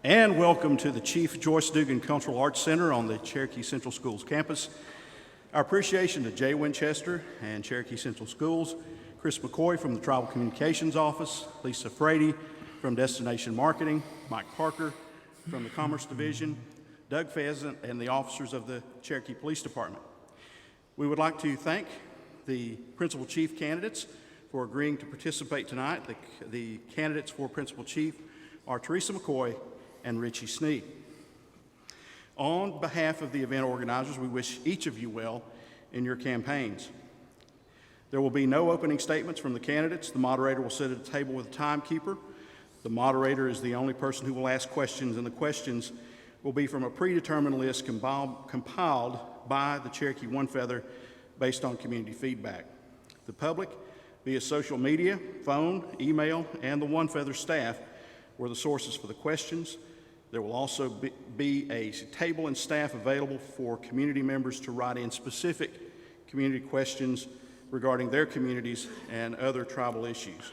And welcome to the Chief Joyce Dugan Cultural Arts Center on the Cherokee Central Schools campus. Our appreciation to Jay Winchester and Cherokee Central Schools, Chris McCoy from the Tribal Communications Office, Lisa Frady from Destination Marketing, Mike Parker from the Commerce Division, Doug Pheasant, and the officers of the Cherokee Police Department. We would like to thank the Principal Chief candidates for agreeing to participate tonight. The candidates for Principal Chief are Teresa McCoy and Richie Sneed. On behalf of the event organizers, we wish each of you well in your campaigns. There will be no opening statements from the candidates. The moderator will sit at a table with a timekeeper. The moderator is the only person who will ask questions, and the questions will be from a predetermined list compiled by the Cherokee One Feather based on community feedback. The public, via social media, phone, email, and the One Feather staff were the sources for the questions. There will also be a table and staff available for community members to write in specific community questions regarding their communities and other tribal issues.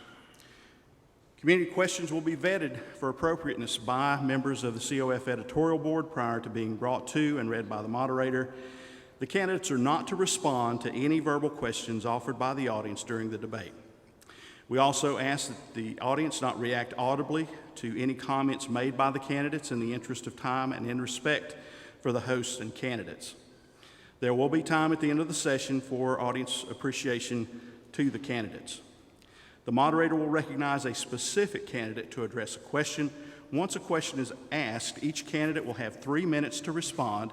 Community questions will be vetted for appropriateness by members of the COF editorial board prior to being brought to and read by the moderator. The candidates are not to respond to any verbal questions offered by the audience during the debate. We also ask that the audience not react audibly to any comments made by the candidates in the interest of time and in respect for the hosts and candidates. There will be time at the end of the session for audience appreciation to the candidates. The moderator will recognize a specific candidate to address a question. Once a question is asked, each candidate will have 3 minutes to respond.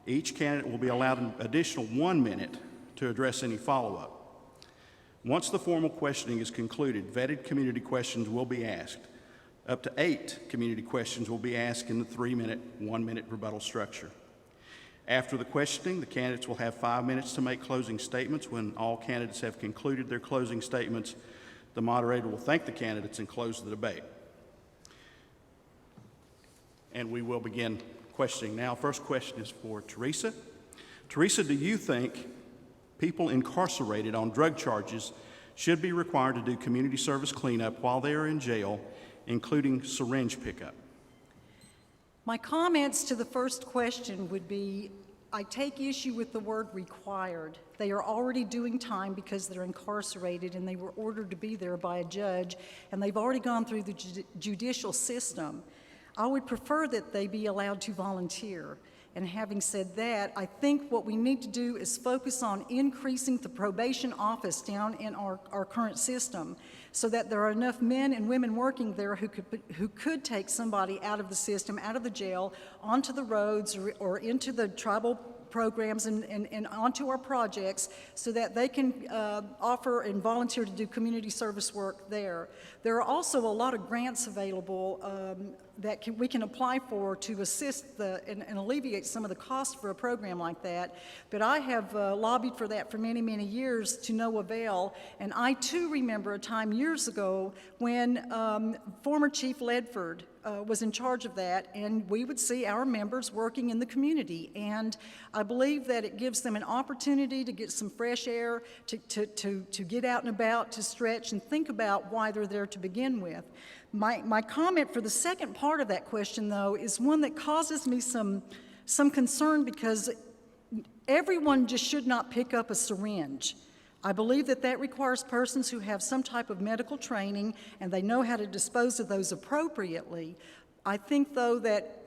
Each candidate will be allowed an additional 1 minute to address any follow-up. Once the formal questioning is concluded, vetted community questions will be asked. Up to 8 community questions will be asked in the 3-minute, 1-minute rebuttal structure. After the questioning, the candidates will have 5 minutes to make closing statements. When all candidates have concluded their closing statements, the moderator will thank the candidates and close the debate. And we will begin questioning now. First question is for Teresa. Teresa, do you think people incarcerated on drug charges should be required to do community service cleanup while they are in jail, including syringe pickup? My comments to the first question would be, I take issue with the word required. They are already doing time because they're incarcerated and they were ordered to be there by a judge, and they've already gone through the judicial system. I would prefer that they be allowed to volunteer. And having said that, I think what we need to do is focus on increasing the probation office down in our current system so that there are enough men and women working there who could take somebody out of the system, out of the jail, onto the roads or into the tribal programs and onto our projects so that they can offer and volunteer to do community service work there. There are also a lot of grants available that we can apply for to assist and alleviate some of the cost for a program like that. But I have lobbied for that for many, many years to no avail. And I too remember a time years ago when former Chief Ledford was in charge of that, and we would see our members working in the community. And I believe that it gives them an opportunity to get some fresh air, to get out and about, to stretch and think about why they're there to begin with. My comment for the second part of that question, though, is one that causes me some concern because everyone just should not pick up a syringe. I believe that requires persons who have some type of medical training and they know how to dispose of those appropriately. I think, though, that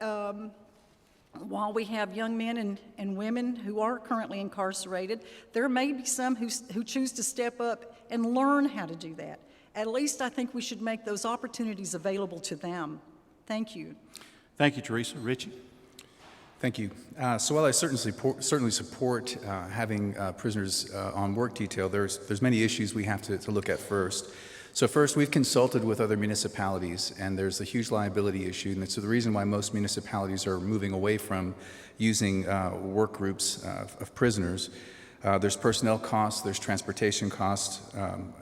while we have young men and women who are currently incarcerated, there may be some who choose to step up and learn how to do that. At least I think we should make those opportunities available to them. Thank you. Thank you, Teresa. Richie? Thank you. So while I certainly support having prisoners on work detail, there's many issues we have to look at first. So first, we've consulted with other municipalities, and there's a huge liability issue, and so the reason why most municipalities are moving away from using work groups of prisoners. There's personnel costs, there's transportation costs,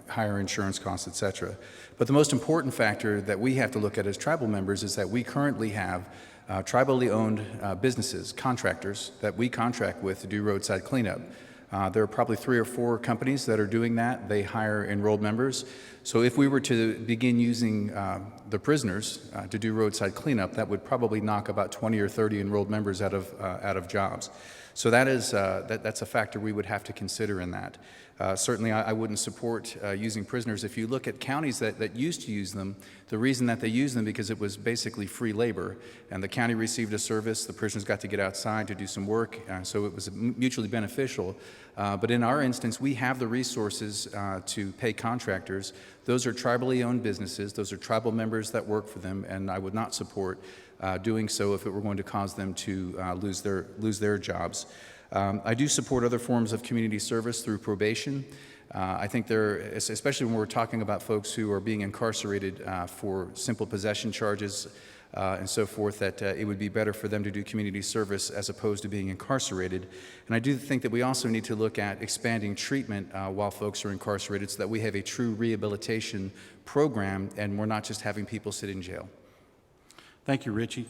higher insurance costs, etc. But the most important factor that we have to look at as tribal members is that we currently have tribally owned businesses, contractors, that we contract with to do roadside cleanup. There are probably 3 or 4 companies that are doing that. They hire enrolled members. So if we were to begin using the prisoners to do roadside cleanup, that would probably knock about 20 or 30 enrolled members out of jobs. So that is that's a factor we would have to consider in that. Certainly, I wouldn't support using prisoners. If you look at counties that used to use them, the reason that they used them because it was basically free labor, and the county received a service, the prisoners got to get outside to do some work, so it was mutually beneficial. But in our instance, we have the resources to pay contractors. Those are tribally owned businesses. Those are tribal members that work for them, and I would not support doing so if it were going to cause them to lose their jobs. I do support other forms of community service through probation. I think there, especially when we're talking about folks who are being incarcerated for simple possession charges and so forth, that it would be better for them to do community service as opposed to being incarcerated. And I do think that we also need to look at expanding treatment while folks are incarcerated so that we have a true rehabilitation program and we're not just having people sit in jail. Thank you, Richie.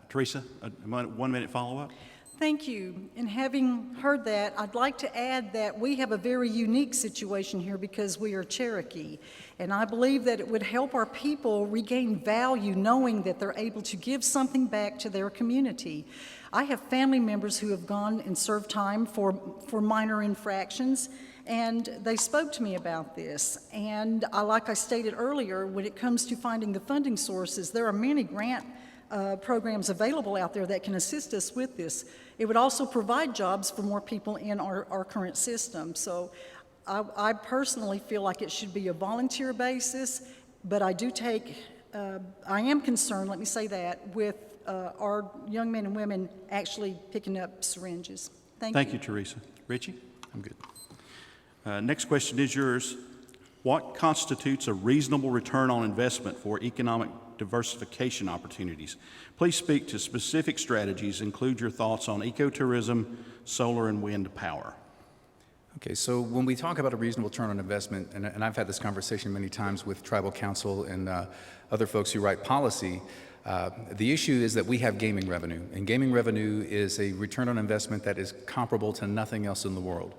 Teresa, a 1-minute follow-up. Thank you. And having heard that, I'd like to add that we have a very unique situation here because we are Cherokee. And I believe that it would help our people regain value knowing that they're able to give something back to their community. I have family members who have gone and served time for minor infractions, and they spoke to me about this. And like I stated earlier, when it comes to finding the funding sources, there are many grant programs available out there that can assist us with this. It would also provide jobs for more people in our current system. So I personally feel like it should be a volunteer basis, but I am concerned, let me say that, with our young men and women actually picking up syringes. Thank you, Teresa. Richie? I'm good. Next question is yours. What constitutes a reasonable return on investment for economic diversification opportunities? Please speak to specific strategies. Include your thoughts on ecotourism, solar and wind power. Okay, so when we talk about a reasonable return on investment, and I've had this conversation many times with tribal council and other folks who write policy, the issue is that we have gaming revenue, and gaming revenue is a return on investment that is comparable to nothing else in the world.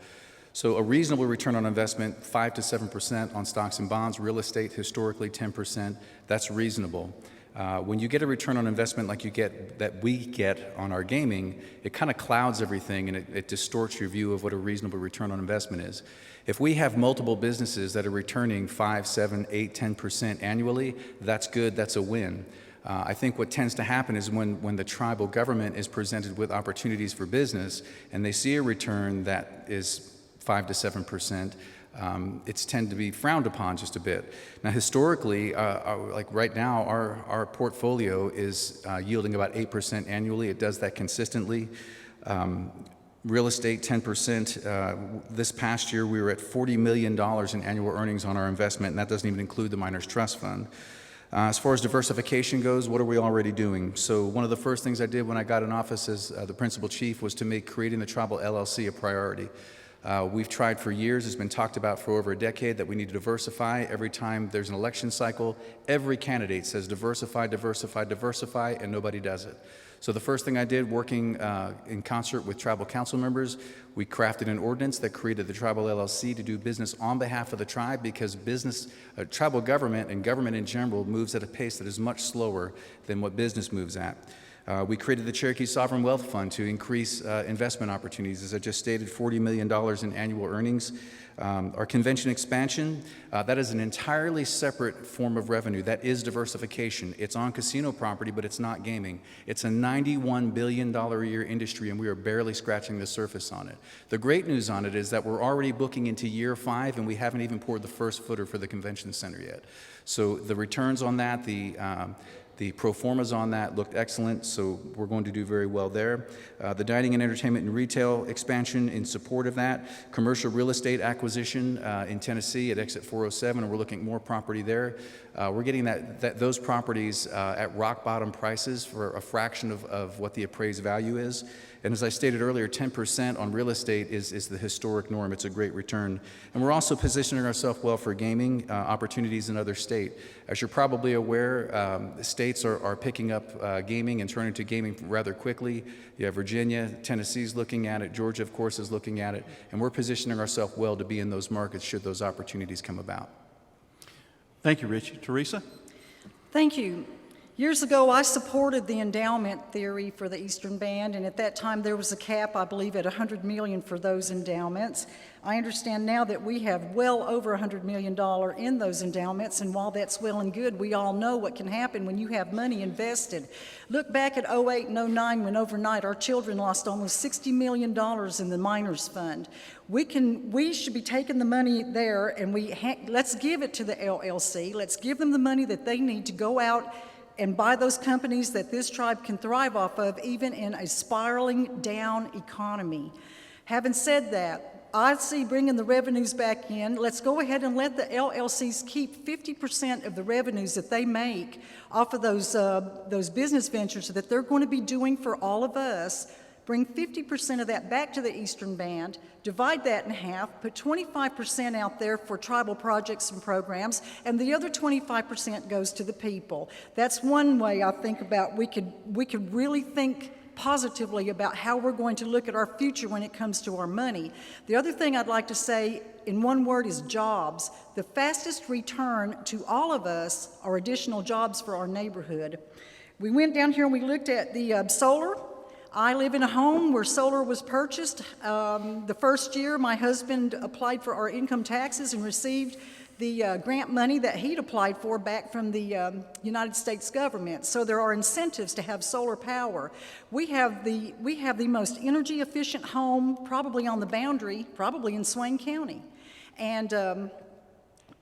So a reasonable return on investment, 5 to 7% on stocks and bonds, real estate historically 10%, that's reasonable. When you get a return on investment like we get on our gaming, it kind of clouds everything and it distorts your view of what a reasonable return on investment is. If we have multiple businesses that are returning 5, 7, 8, 10% annually, that's good, that's a win. I think what tends to happen is when the tribal government is presented with opportunities for business and they see a return that is 5 to 7%, it's tend to be frowned upon just a bit. Now, historically, like right now, our portfolio is yielding about 8% annually. It does that consistently. Real estate, 10%. This past year, we were at $40 million in annual earnings on our investment, and that doesn't even include the Miners Trust Fund. As far as diversification goes, what are we already doing? So one of the first things I did when I got in office as the principal chief was to make creating the tribal LLC a priority. We've tried for years, it's been talked about for over a decade that we need to diversify. Every time there's an election cycle, every candidate says diversify, diversify, diversify, and nobody does it. So the first thing I did, working in concert with tribal council members, we crafted an ordinance that created the tribal LLC to do business on behalf of the tribe because tribal government and government in general moves at a pace that is much slower than what business moves at. We created the Cherokee Sovereign Wealth Fund to increase investment opportunities. As I just stated, $40 million in annual earnings. Our convention expansion, that is an entirely separate form of revenue. That is diversification. It's on casino property, but it's not gaming. It's a $91 billion a year industry, and we are barely scratching the surface on it. The great news on it is that we're already booking into year 5, and we haven't even poured the first footer for the convention center yet. So the returns on that, the pro formas on that looked excellent, so we're going to do very well there. The dining and entertainment and retail expansion in support of that. Commercial real estate acquisition in Tennessee at Exit 407, and we're looking at more property there. We're getting those properties at rock bottom prices for a fraction of what the appraised value is. And as I stated earlier, 10% on real estate is the historic norm. It's a great return. And we're also positioning ourselves well for gaming opportunities in other states. As you're probably aware, state states are picking up gaming and turning to gaming rather quickly. You have Virginia, Tennessee's looking at it, Georgia, of course, is looking at it, and we're positioning ourselves well to be in those markets should those opportunities come about. Thank you, Richie. Teresa? Thank you. Years ago, I supported the endowment theory for the Eastern Band, and at that time there was a cap, I believe, at $100 million for those endowments. I understand now that we have well over $100 million in those endowments, and while that's well and good, we all know what can happen when you have money invested. Look back at 08 and 09 when overnight our children lost almost $60 million in the miners fund. We should be taking the money there, and let's give it to the LLC. Let's give them the money that they need to go out and buy those companies that this tribe can thrive off of, even in a spiraling down economy. Having said that, I see bringing the revenues back in. Let's go ahead and let the LLCs keep 50% of the revenues that they make off of those business ventures that they're going to be doing for all of us. Bring 50% of that back to the Eastern Band, divide that in half, put 25% out there for tribal projects and programs, and the other 25% goes to the people. That's one way I think about we could really think positively about how we're going to look at our future when it comes to our money. The other thing I'd like to say in one word is jobs. The fastest return to all of us are additional jobs for our neighborhood. We went down here and we looked at the solar. I live in a home where solar was purchased. The first year, my husband applied for our income taxes and received the grant money that he'd applied for back from the United States government. So there are incentives to have solar power. We have the most energy efficient home probably on the boundary, probably in Swain County. And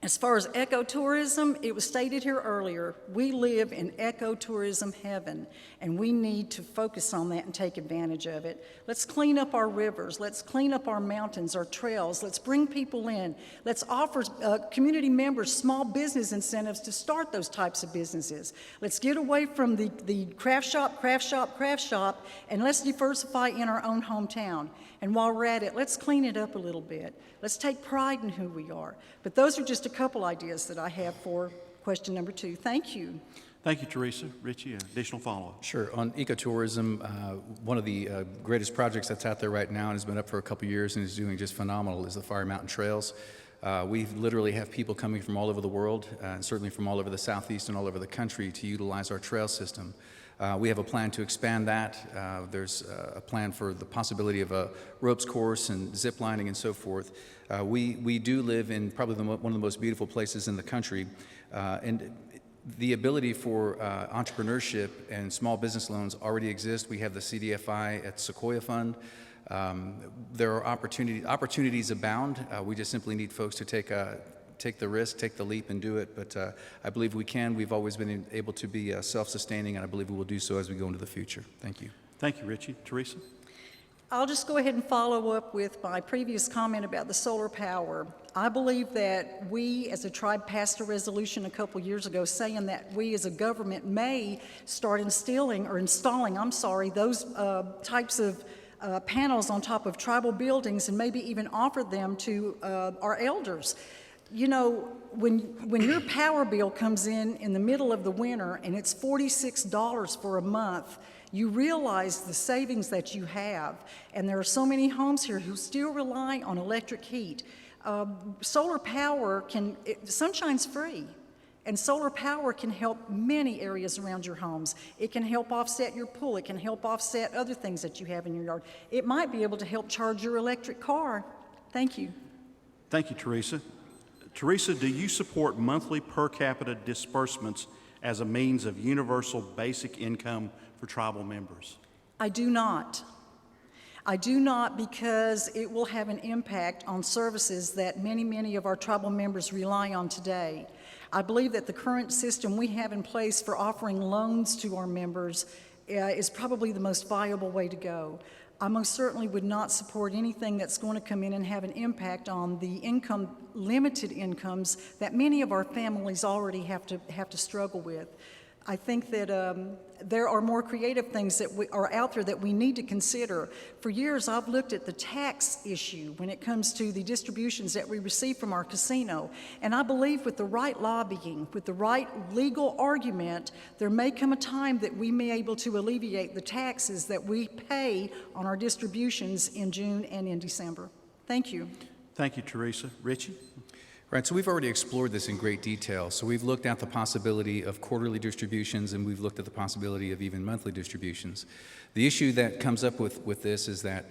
as far as ecotourism, it was stated here earlier, we live in ecotourism heaven, and we need to focus on that and take advantage of it. Let's clean up our rivers. Let's clean up our mountains, our trails. Let's bring people in. Let's offer community members small business incentives to start those types of businesses. Let's get away from the craft shop, and let's diversify in our own hometown. And while we're at it, let's clean it up a little bit. Let's take pride in who we are. But those are just a couple ideas that I have for question number 2. Thank you. Thank you, Teresa. Richie, additional follow-up. Sure. On ecotourism, one of the greatest projects that's out there right now and has been up for a couple years and is doing just phenomenal is the Fire Mountain Trails. We literally have people coming from all over the world, and certainly from all over the Southeast and all over the country to utilize our trail system. We have a plan to expand that. There's a plan for the possibility of a ropes course and zip lining and so forth. We do live in probably one of the most beautiful places in the country, and the ability for entrepreneurship and small business loans already exist. We have the CDFI at Sequoia Fund. There are opportunities abound. We just simply need folks to take the risk, take the leap, and do it. But I believe we can. We've always been able to be self-sustaining, and I believe we will do so as we go into the future. Thank you. Thank you, Richie. Teresa? I'll just go ahead and follow up with my previous comment about the solar power. I believe that we as a tribe passed a resolution a couple years ago saying that we as a government may start installing those types of panels on top of tribal buildings and maybe even offer them to our elders. You know, when your power bill comes in the middle of the winter and it's $46 for a month, you realize the savings that you have. And there are so many homes here who still rely on electric heat. Solar power sunshine's free. And solar power can help many areas around your homes. It can help offset your pool. It can help offset other things that you have in your yard. It might be able to help charge your electric car. Thank you. Thank you, Teresa. Teresa, do you support monthly per capita disbursements as a means of universal basic income for tribal members? I do not. I do not, because it will have an impact on services that many of our tribal members rely on today. I believe that the current system we have in place for offering loans to our members is probably the most viable way to go. I most certainly would not support anything that's going to come in and have an impact on the limited incomes that many of our families already have to struggle with. I think that there are more creative things that are out there that we need to consider. For years, I've looked at the tax issue when it comes to the distributions that we receive from our casino. And I believe with the right lobbying, with the right legal argument, there may come a time that we may be able to alleviate the taxes that we pay on our distributions in June and in December. Thank you. Thank you, Teresa. Richie? Right, so we've already explored this in great detail. So we've looked at the possibility of quarterly distributions, and we've looked at the possibility of even monthly distributions. The issue that comes up with this is that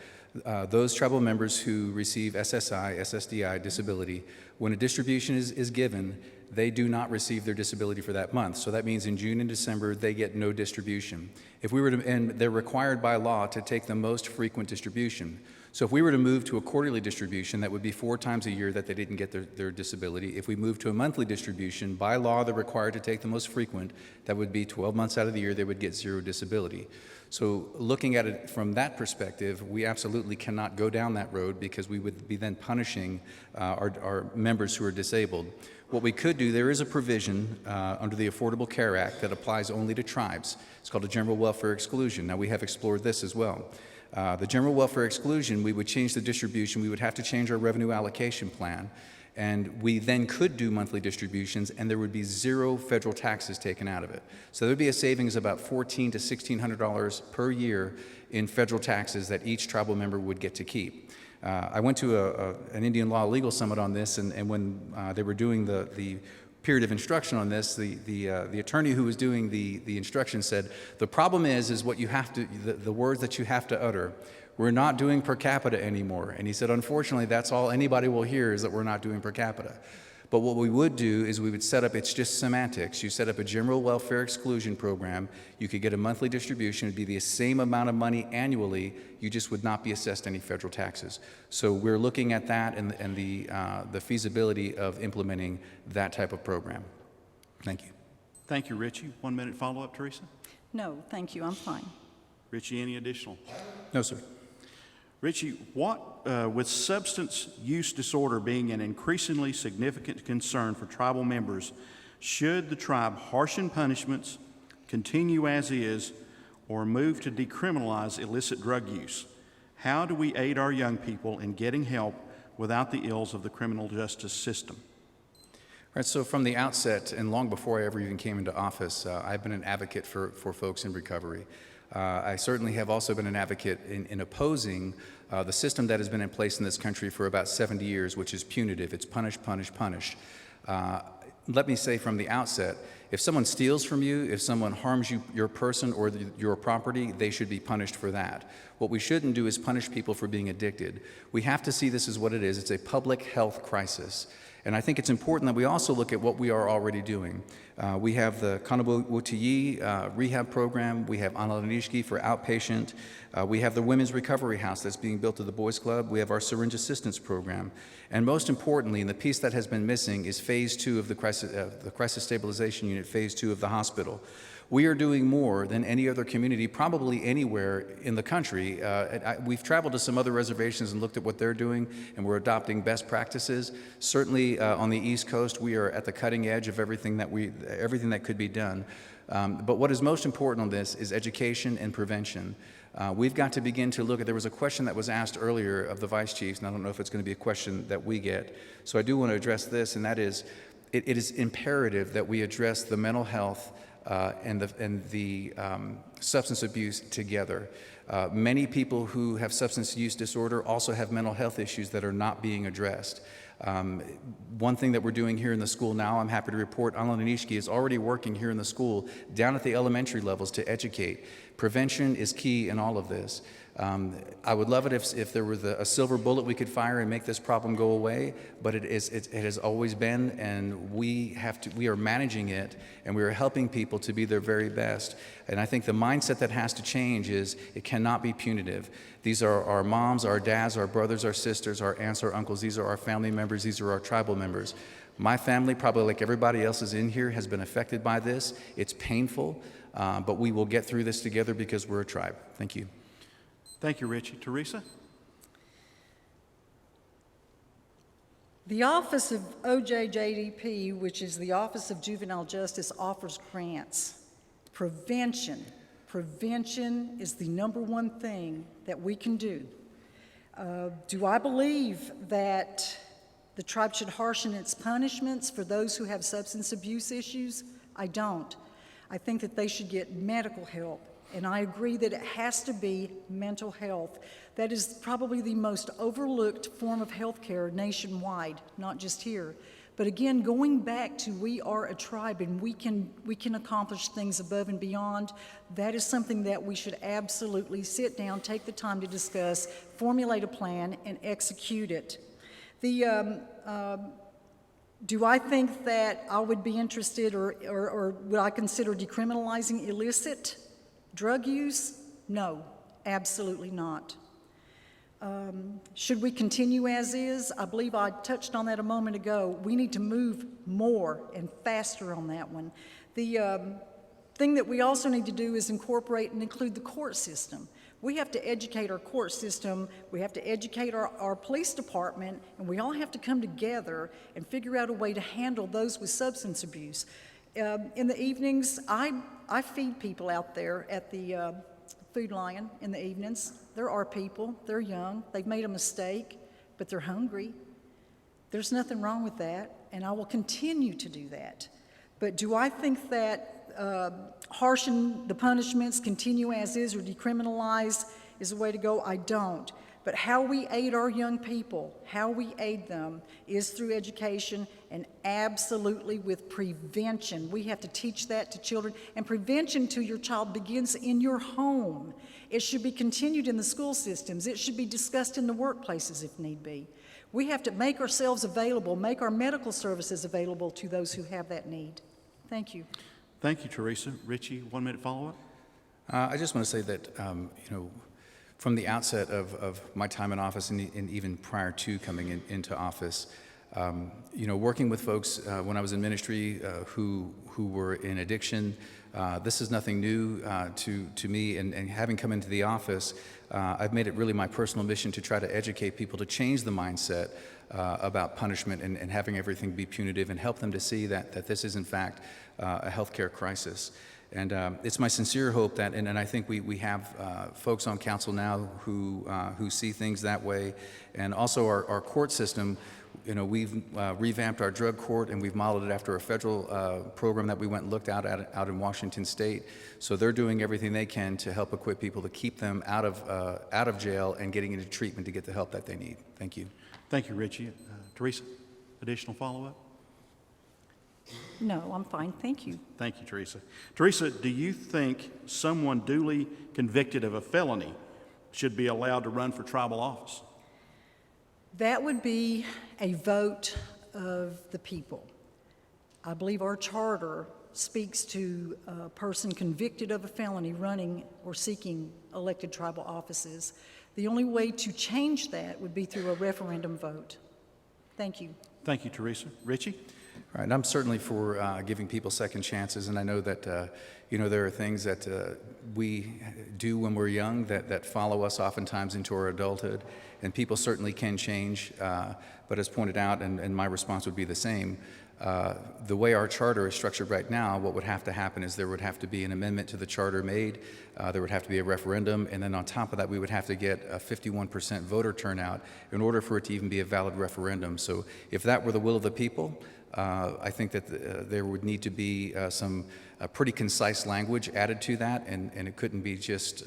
those tribal members who receive SSI, SSDI disability, when a distribution is given, they do not receive their disability for that month. So that means in June and December, they get no distribution. If we were to, and they're required by law to take the most frequent distribution. So if we were to move to a quarterly distribution, that would be 4 times a year that they didn't get their disability. If we move to a monthly distribution, by law, they're required to take the most frequent. That would be 12 months out of the year, they would get 0 disability. So looking at it from that perspective, we absolutely cannot go down that road because we would be then punishing our members who are disabled. What we could do, there is a provision under the Affordable Care Act that applies only to tribes. It's called a general welfare exclusion. Now, we have explored this as well. The general welfare exclusion, we would change the distribution. We would have to change our revenue allocation plan. And we then could do monthly distributions, and there would be 0 federal taxes taken out of it. So there would be a savings of about $1,400 to $1,600 per year in federal taxes that each tribal member would get to keep. I went to an Indian Law Legal Summit on this, and when they were doing the period of instruction on this, the attorney who was doing the instruction said, the problem is what you have to, the words that you have to utter. We're not doing per capita anymore. And he said, unfortunately, that's all anybody will hear is that we're not doing per capita. But what we would do is we would set up, it's just semantics. You set up a general welfare exclusion program. You could get a monthly distribution. It'd be the same amount of money annually. You just would not be assessed any federal taxes. So we're looking at that and the feasibility of implementing that type of program. Thank you. Thank you, Richie. 1 minute follow-up, Teresa? No, thank you. I'm fine. Richie, any additional? No, sir. Richie, with substance use disorder being an increasingly significant concern for tribal members, should the tribe harshen punishments, continue as is, or move to decriminalize illicit drug use? How do we aid our young people in getting help without the ills of the criminal justice system? Right, so from the outset, and long before I ever even came into office, I've been an advocate for folks in recovery. I certainly have also been an advocate in opposing the system that has been in place in this country for about 70 years, which is punitive. It's punish, punish, punish. Let me say from the outset, if someone steals from you, if someone harms you, your person or your property, they should be punished for that. What we shouldn't do is punish people for being addicted. We have to see this as what it is. It's a public health crisis. And I think it's important that we also look at what we are already doing. We have the Kanabo-Wotiyi rehab program. We have Analanishki for outpatient. We have the Women's Recovery House that's being built at the Boys Club. We have our syringe assistance program. And most importantly, and the piece that has been missing, is phase 2 of the crisis stabilization unit, phase 2 of the hospital. We are doing more than any other community, probably anywhere in the country. We've traveled to some other reservations and looked at what they're doing, and we're adopting best practices. Certainly on the East Coast, we are at the cutting edge of everything that could be done. But what is most important on this is education and prevention. We've got to begin to look at, there was a question that was asked earlier of the vice chiefs, and I don't know if it's going to be a question that we get. So I do want to address this, and that is, it is imperative that we address the mental health and the substance abuse together. Many people who have substance use disorder also have mental health issues that are not being addressed. One thing that we're doing here in the school now, I'm happy to report, Analanishki is already working here in the school down at the elementary levels to educate. Prevention is key in all of this. I would love it if there was a silver bullet we could fire and make this problem go away, but it has always been, and we are managing it, and we are helping people to be their very best. And I think the mindset that has to change is it cannot be punitive. These are our moms, our dads, our brothers, our sisters, our aunts, our uncles. These are our family members. These are our tribal members. My family, probably like everybody else's in here, has been affected by this. It's painful, but we will get through this together because we're a tribe. Thank you. Thank you, Richie. Teresa? The Office of OJJDP, which is the Office of Juvenile Justice, offers grants. Prevention. Prevention is the number one thing that we can do. Do I believe that the tribe should harshen its punishments for those who have substance abuse issues? I don't. I think that they should get medical help, and I agree that it has to be mental health. That is probably the most overlooked form of health care nationwide, not just here. But again, going back to we are a tribe and we can accomplish things above and beyond, that is something that we should absolutely sit down, take the time to discuss, formulate a plan, and execute it. Do I think that I would be interested or would I consider decriminalizing illicit drug use? No, absolutely not. Should we continue as is? I believe I touched on that a moment ago. We need to move more and faster on that one. The thing that we also need to do is incorporate and include the court system. We have to educate our court system, we have to educate our police department, and we all have to come together and figure out a way to handle those with substance abuse. In the evenings, I feed people out there at the Food Lion in the evenings. There are people, they're young, they've made a mistake, but they're hungry. There's nothing wrong with that, and I will continue to do that. But do I think that harshen the punishments, continue as is, or decriminalize is the way to go? I don't. But how we aid our young people, how we aid them, is through education and absolutely with prevention. We have to teach that to children, and prevention to your child begins in your home. It should be continued in the school systems. It should be discussed in the workplaces if need be. We have to make ourselves available, make our medical services available to those who have that need. Thank you. Thank you, Teresa. Richie, 1 minute follow-up. I just want to say that, from the outset of my time in office and even prior to coming into office, working with folks when I was in ministry who were in addiction, this is nothing new to me. And having come into the office, I've made it really my personal mission to try to educate people to change the mindset about punishment and having everything be punitive and help them to see that this is in fact a healthcare crisis. And it's my sincere hope that, and I think we have folks on council now who see things that way, and also our court system. We've revamped our drug court, and we've modeled it after a federal program that we went and looked out in Washington State. So they're doing everything they can to help equip people to keep them out of jail and getting into treatment to get the help that they need. Thank you. Thank you, Richie. Teresa, additional follow-up? No, I'm fine. Thank you. Thank you, Teresa. Teresa, do you think someone duly convicted of a felony should be allowed to run for tribal office? That would be a vote of the people. I believe our charter speaks to a person convicted of a felony running or seeking elected tribal offices. The only way to change that would be through a referendum vote. Thank you. Thank you, Teresa. Richie? All right, I'm certainly for giving people second chances, and I know that there are things that we do when we're young that follow us oftentimes into our adulthood, and people certainly can change. But as pointed out, and my response would be the same. The way our charter is structured right now, what would have to happen is there would have to be an amendment to the charter made, there would have to be a referendum, and then on top of that we would have to get a 51% voter turnout in order for it to even be a valid referendum. So if that were the will of the people, I think that there would need to be some pretty concise language added to that, and it couldn't be just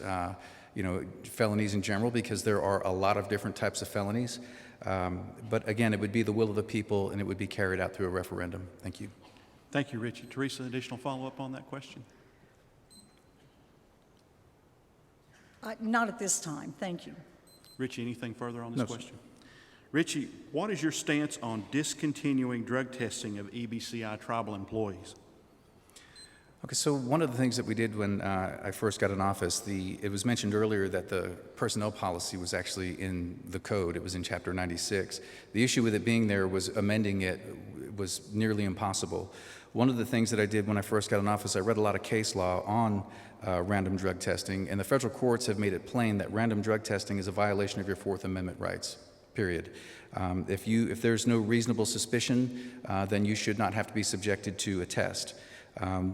felonies in general, because there are a lot of different types of felonies. But again, it would be the will of the people, and it would be carried out through a referendum. Thank you. Thank you, Richie. Teresa, additional follow-up on that question? Not at this time. Thank you. Richie, anything further on this No, question? Richie, what is your stance on discontinuing drug testing of EBCI tribal employees? Okay, so one of the things that we did when I first got in office, it was mentioned earlier that the personnel policy was actually in the code. It was in Chapter 96. The issue with it being there was amending it was nearly impossible. One of the things that I did when I first got in office, I read a lot of case law on random drug testing, and the federal courts have made it plain that random drug testing is a violation of your Fourth Amendment rights. Period. If there's no reasonable suspicion, then you should not have to be subjected to a test.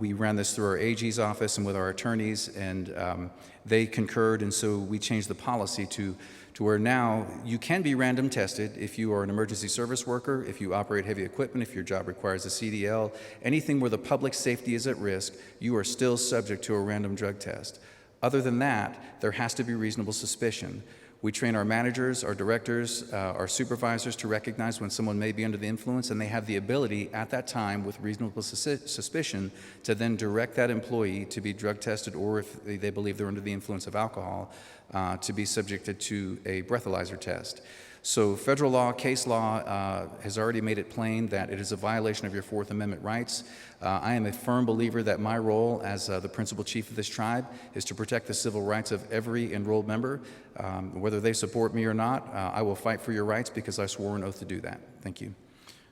We ran this through our AG's office and with our attorneys, and they concurred, and so we changed the policy to where now you can be random tested if you are an emergency service worker, if you operate heavy equipment, if your job requires a CDL, anything where the public safety is at risk, you are still subject to a random drug test. Other than that, there has to be reasonable suspicion. We train our managers, our directors, our supervisors to recognize when someone may be under the influence, and they have the ability at that time with reasonable suspicion to then direct that employee to be drug tested, or if they believe they're under the influence of alcohol, to be subjected to a breathalyzer test. So federal law, case law, has already made it plain that it is a violation of your Fourth Amendment rights. I am a firm believer that my role as the principal chief of this tribe is to protect the civil rights of every enrolled member. Whether they support me or not, I will fight for your rights because I swore an oath to do that. Thank you.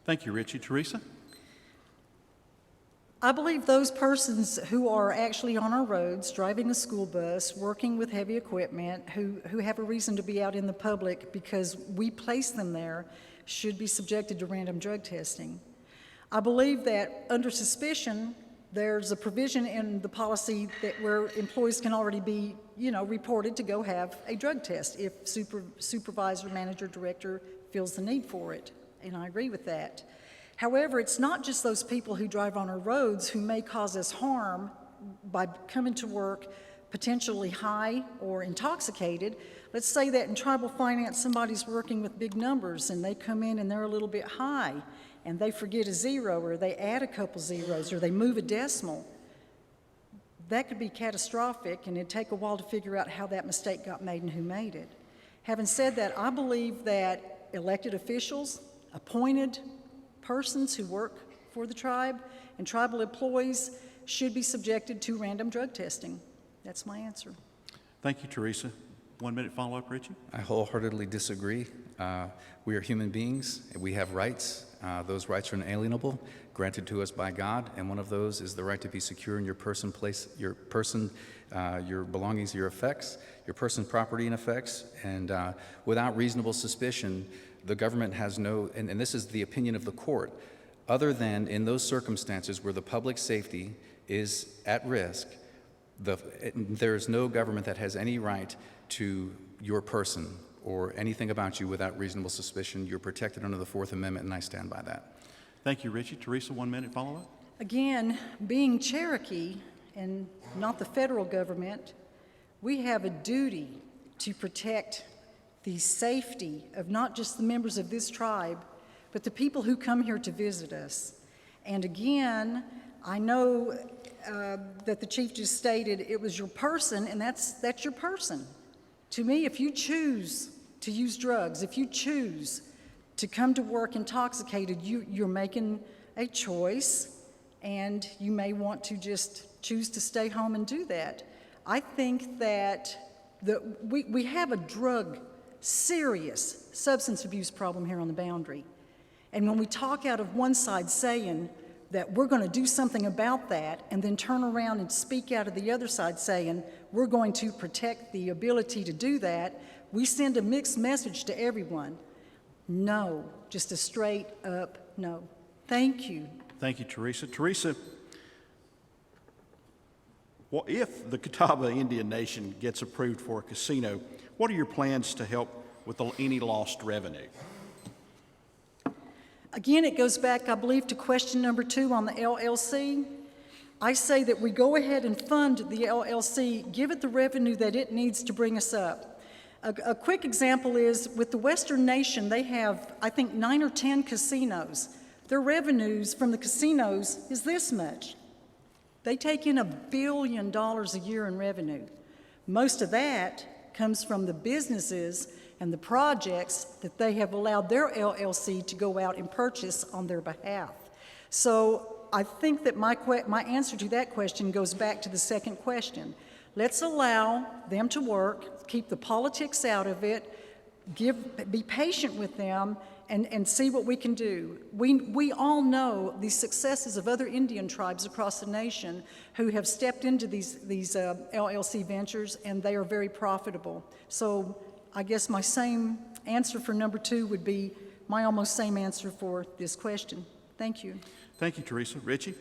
Thank you, Richie. Teresa? I believe those persons who are actually on our roads, driving a school bus, working with heavy equipment, who have a reason to be out in the public because we place them there, should be subjected to random drug testing. I believe that under suspicion, there's a provision in the policy that where employees can already be, reported to go have a drug test if supervisor, manager, director feels the need for it, and I agree with that. However, it's not just those people who drive on our roads who may cause us harm by coming to work potentially high or intoxicated. Let's say that in tribal finance, somebody's working with big numbers and they come in and they're a little bit high and they forget a zero or they add a couple zeros or they move a decimal. That could be catastrophic, and it'd take a while to figure out how that mistake got made and who made it. Having said that, I believe that elected officials, appointed persons who work for the tribe, and tribal employees should be subjected to random drug testing. That's my answer. Thank you, Teresa. 1 minute follow-up, Richie? I wholeheartedly disagree. We are human beings, and we have rights. Those rights are inalienable, granted to us by God, and one of those is the right to be secure in your person, your belongings, your effects, your person, property, and effects. And without reasonable suspicion, the government has no, and this is the opinion of the court, other than in those circumstances where the public safety is at risk, there is no government that has any right to your person or anything about you without reasonable suspicion. You're protected under the Fourth Amendment, and I stand by that. Thank you, Richie. Teresa, 1 minute follow-up? Again, being Cherokee and not the federal government, we have a duty to protect the safety of not just the members of this tribe, but the people who come here to visit us. And again, I know that the chief just stated it was your person, and that's your person. To me, if you choose to use drugs, if you choose to come to work intoxicated, you're making a choice, and you may want to just choose to stay home and do that. I think that we have a serious substance abuse problem here on the boundary. And when we talk out of one side saying that we're going to do something about that, and then turn around and speak out of the other side saying we're going to protect the ability to do that, we send a mixed message to everyone. No, just a straight up no. Thank you. Thank you, Teresa. Teresa, if the Catawba Indian Nation gets approved for a casino, what are your plans to help with any lost revenue? Again, it goes back, I believe, to question number 2 on the LLC. I say that we go ahead and fund the LLC, give it the revenue that it needs to bring us up. A quick example is with the Western Nation, they have, I think, 9 or 10 casinos. Their revenues from the casinos is this much. They take in $1 billion a year in revenue. Most of that comes from the businesses and the projects that they have allowed their LLC to go out and purchase on their behalf. So I think that my answer to that question goes back to the second question. Let's allow them to work, keep the politics out of it, be patient with them, and see what we can do. We all know the successes of other Indian tribes across the nation who have stepped into these LLC ventures, and they are very profitable. So I guess my same answer for number 2 would be my almost same answer for this question. Thank you. Thank you, Teresa. Richie?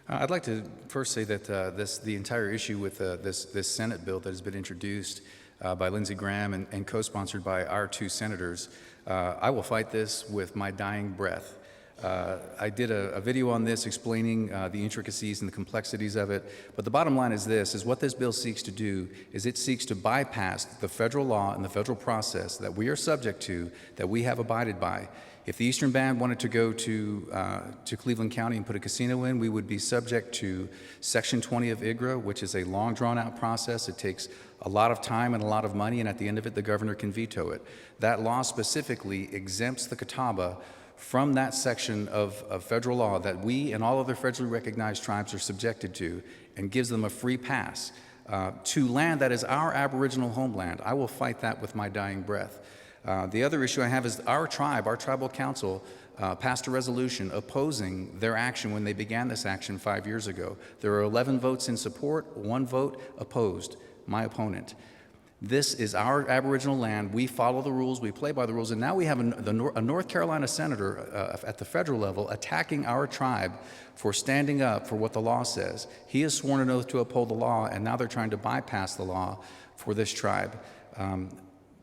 I'd like to first say that the entire issue with this Senate bill that has been introduced by Lindsey Graham and co-sponsored by our two senators, I will fight this with my dying breath. I did a video on this explaining the intricacies and the complexities of it, but the bottom line is what this bill seeks to do is it seeks to bypass the federal law and the federal process that we are subject to, that we have abided by. If the Eastern Band wanted to go to Cleveland County and put a casino in, we would be subject to Section 20 of IGRA, which is a long, drawn-out process. It takes a lot of time and a lot of money, and at the end of it, the governor can veto it. That law specifically exempts the Catawba from that section of federal law that we and all other federally recognized tribes are subjected to, and gives them a free pass to land that is our Aboriginal homeland. I will fight that with my dying breath. The other issue I have is our tribal council passed a resolution opposing their action when they began this action 5 years ago. There are 11 votes in support, 1 vote opposed, my opponent. This is our Aboriginal land. We follow the rules, we play by the rules, and now we have a North Carolina senator at the federal level attacking our tribe for standing up for what the law says. He has sworn an oath to uphold the law, and now they're trying to bypass the law for this tribe.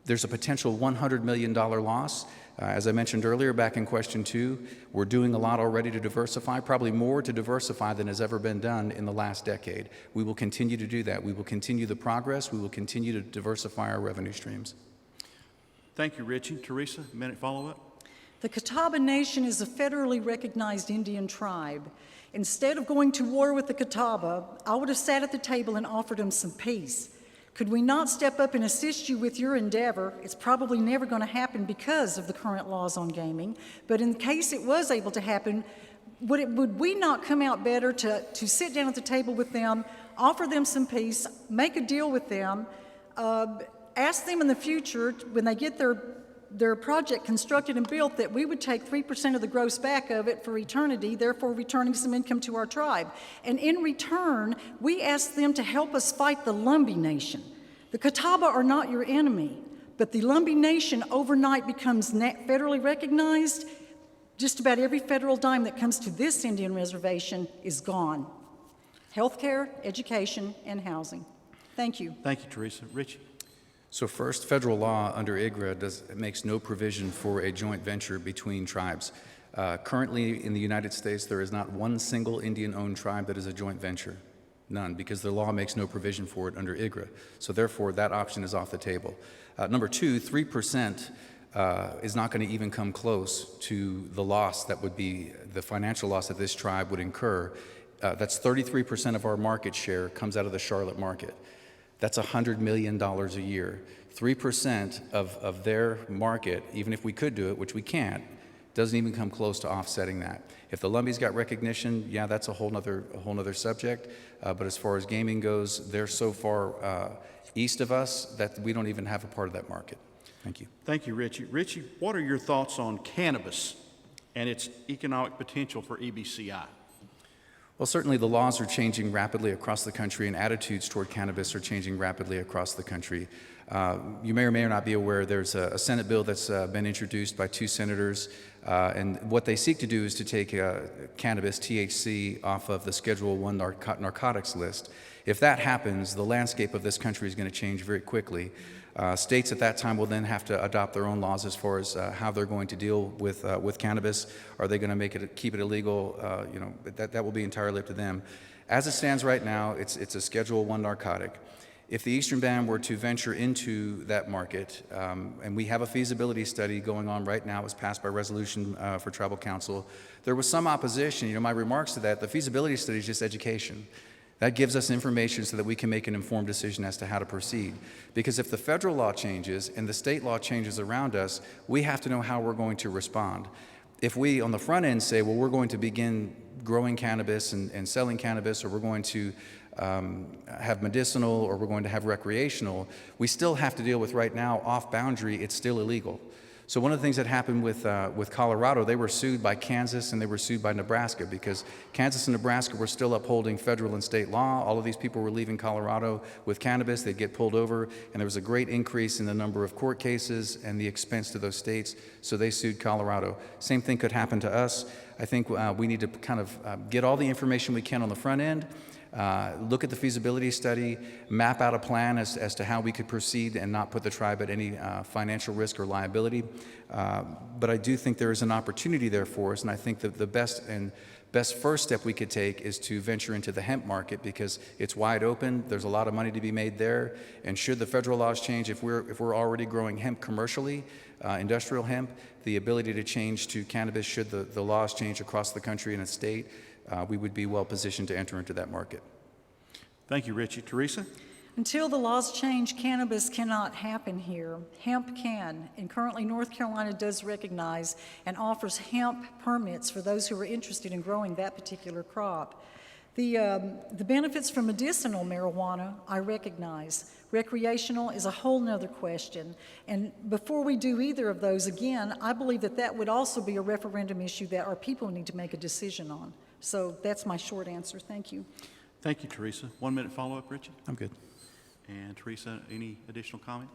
There's a potential $100 million loss. As I mentioned earlier, back in question 2, we're doing a lot already to diversify, probably more to diversify than has ever been done in the last decade. We will continue to do that. We will continue the progress. We will continue to diversify our revenue streams. Thank you, Richie. Teresa, a minute follow-up. The Catawba Nation is a federally recognized Indian tribe. Instead of going to war with the Catawba, I would have sat at the table and offered them some peace. Could we not step up and assist you with your endeavor? It's probably never going to happen because of the current laws on gaming, but in case it was able to happen, would we not come out better to sit down at the table with them, offer them some peace, make a deal with them, ask them in the future when they get their project constructed and built that we would take 3% of the gross back of it for eternity, therefore returning some income to our tribe. And in return, we ask them to help us fight the Lumbee Nation. The Catawba are not your enemy, but the Lumbee Nation overnight becomes federally recognized. Just about every federal dime that comes to this Indian reservation is gone. Healthcare, education, and housing. Thank you. Thank you, Teresa. Richie. So first, federal law under IGRA makes no provision for a joint venture between tribes. Currently in the United States, there is not one single Indian-owned tribe that is a joint venture. None, because the law makes no provision for it under IGRA. So therefore, that option is off the table. Number 2, 3% is not going to even come close to the loss that would be the financial loss that this tribe would incur. That's 33% of our market share comes out of the Charlotte market. That's $100 million a year. 3% of their market, even if we could do it, which we can't, doesn't even come close to offsetting that. If the Lumbees got recognition, yeah, that's a whole nother subject. But as far as gaming goes, they're so far east of us that we don't even have a part of that market. Thank you. Thank you, Richie. Richie, what are your thoughts on cannabis and its economic potential for EBCI? Well, certainly the laws are changing rapidly across the country, and attitudes toward cannabis are changing rapidly across the country. You may or may not be aware there's a Senate bill that's been introduced by 2 senators, and what they seek to do is to take cannabis, THC, off of the Schedule I narcotics list. If that happens, the landscape of this country is going to change very quickly. States at that time will then have to adopt their own laws as far as how they're going to deal with cannabis. Are they going to keep it illegal? That will be entirely up to them. As it stands right now, it's a Schedule I narcotic. If the Eastern Band were to venture into that market, and we have a feasibility study going on right now, it was passed by resolution for Tribal Council, there was some opposition. My remarks to that, the feasibility study is just education. That gives us information so that we can make an informed decision as to how to proceed. Because if the federal law changes and the state law changes around us, we have to know how we're going to respond. If we, on the front end, say, well, we're going to begin growing cannabis and selling cannabis, or we're going to have medicinal, or we're going to have recreational, we still have to deal with right now, off boundary, it's still illegal. So one of the things that happened with Colorado, they were sued by Kansas and they were sued by Nebraska because Kansas and Nebraska were still upholding federal and state law. All of these people were leaving Colorado with cannabis. They'd get pulled over, and there was a great increase in the number of court cases and the expense to those states, so they sued Colorado. Same thing could happen to us. I think we need to kind of get all the information we can on the front end, look at the feasibility study, map out a plan as to how we could proceed and not put the tribe at any financial risk or liability. But I do think there is an opportunity there for us, and I think that the best first step we could take is to venture into the hemp market because it's wide open. There's a lot of money to be made there, and should the federal laws change, if we're already growing hemp commercially, industrial hemp, the ability to change to cannabis should the laws change across the country and a state, we would be well positioned to enter into that market. Thank you, Richie. Teresa? Until the laws change, cannabis cannot happen here. Hemp can, and currently North Carolina does recognize and offers hemp permits for those who are interested in growing that particular crop. The benefits from medicinal marijuana, I recognize. Recreational is a whole nother question. And before we do either of those, again, I believe that would also be a referendum issue that our people need to make a decision on. So that's my short answer. Thank you. Thank you, Teresa. 1 minute follow-up, Richie? I'm good. And Teresa, any additional comment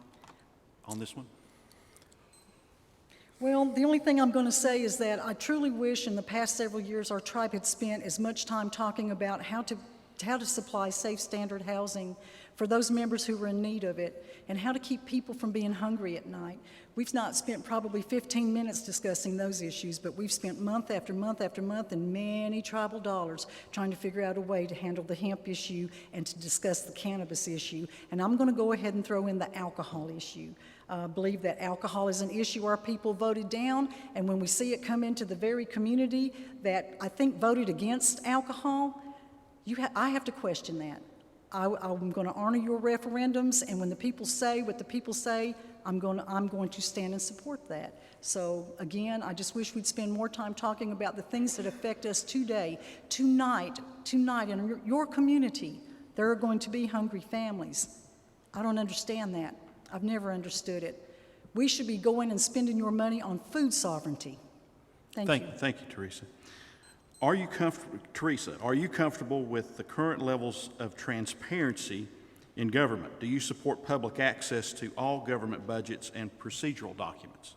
on this one? Well, the only thing I'm going to say is that I truly wish in the past several years our tribe had spent as much time talking about how to supply safe standard housing for those members who were in need of it and how to keep people from being hungry at night. We've not spent probably 15 minutes discussing those issues, but we've spent month after month after month and many tribal dollars trying to figure out a way to handle the hemp issue and to discuss the cannabis issue. And I'm going to go ahead and throw in the alcohol issue. I believe that alcohol is an issue our people voted down, and when we see it come into the very community that I think voted against alcohol, I have to question that. I'm going to honor your referendums, and when the people say what the people say, I'm going to stand and support that. So again, I just wish we'd spend more time talking about the things that affect us today, tonight in your community. There are going to be hungry families. I don't understand that. I've never understood it. We should be going and spending your money on food sovereignty. Thank you. Thank you, Teresa. Teresa, are you comfortable with the current levels of transparency in government? Do you support public access to all government budgets and procedural documents?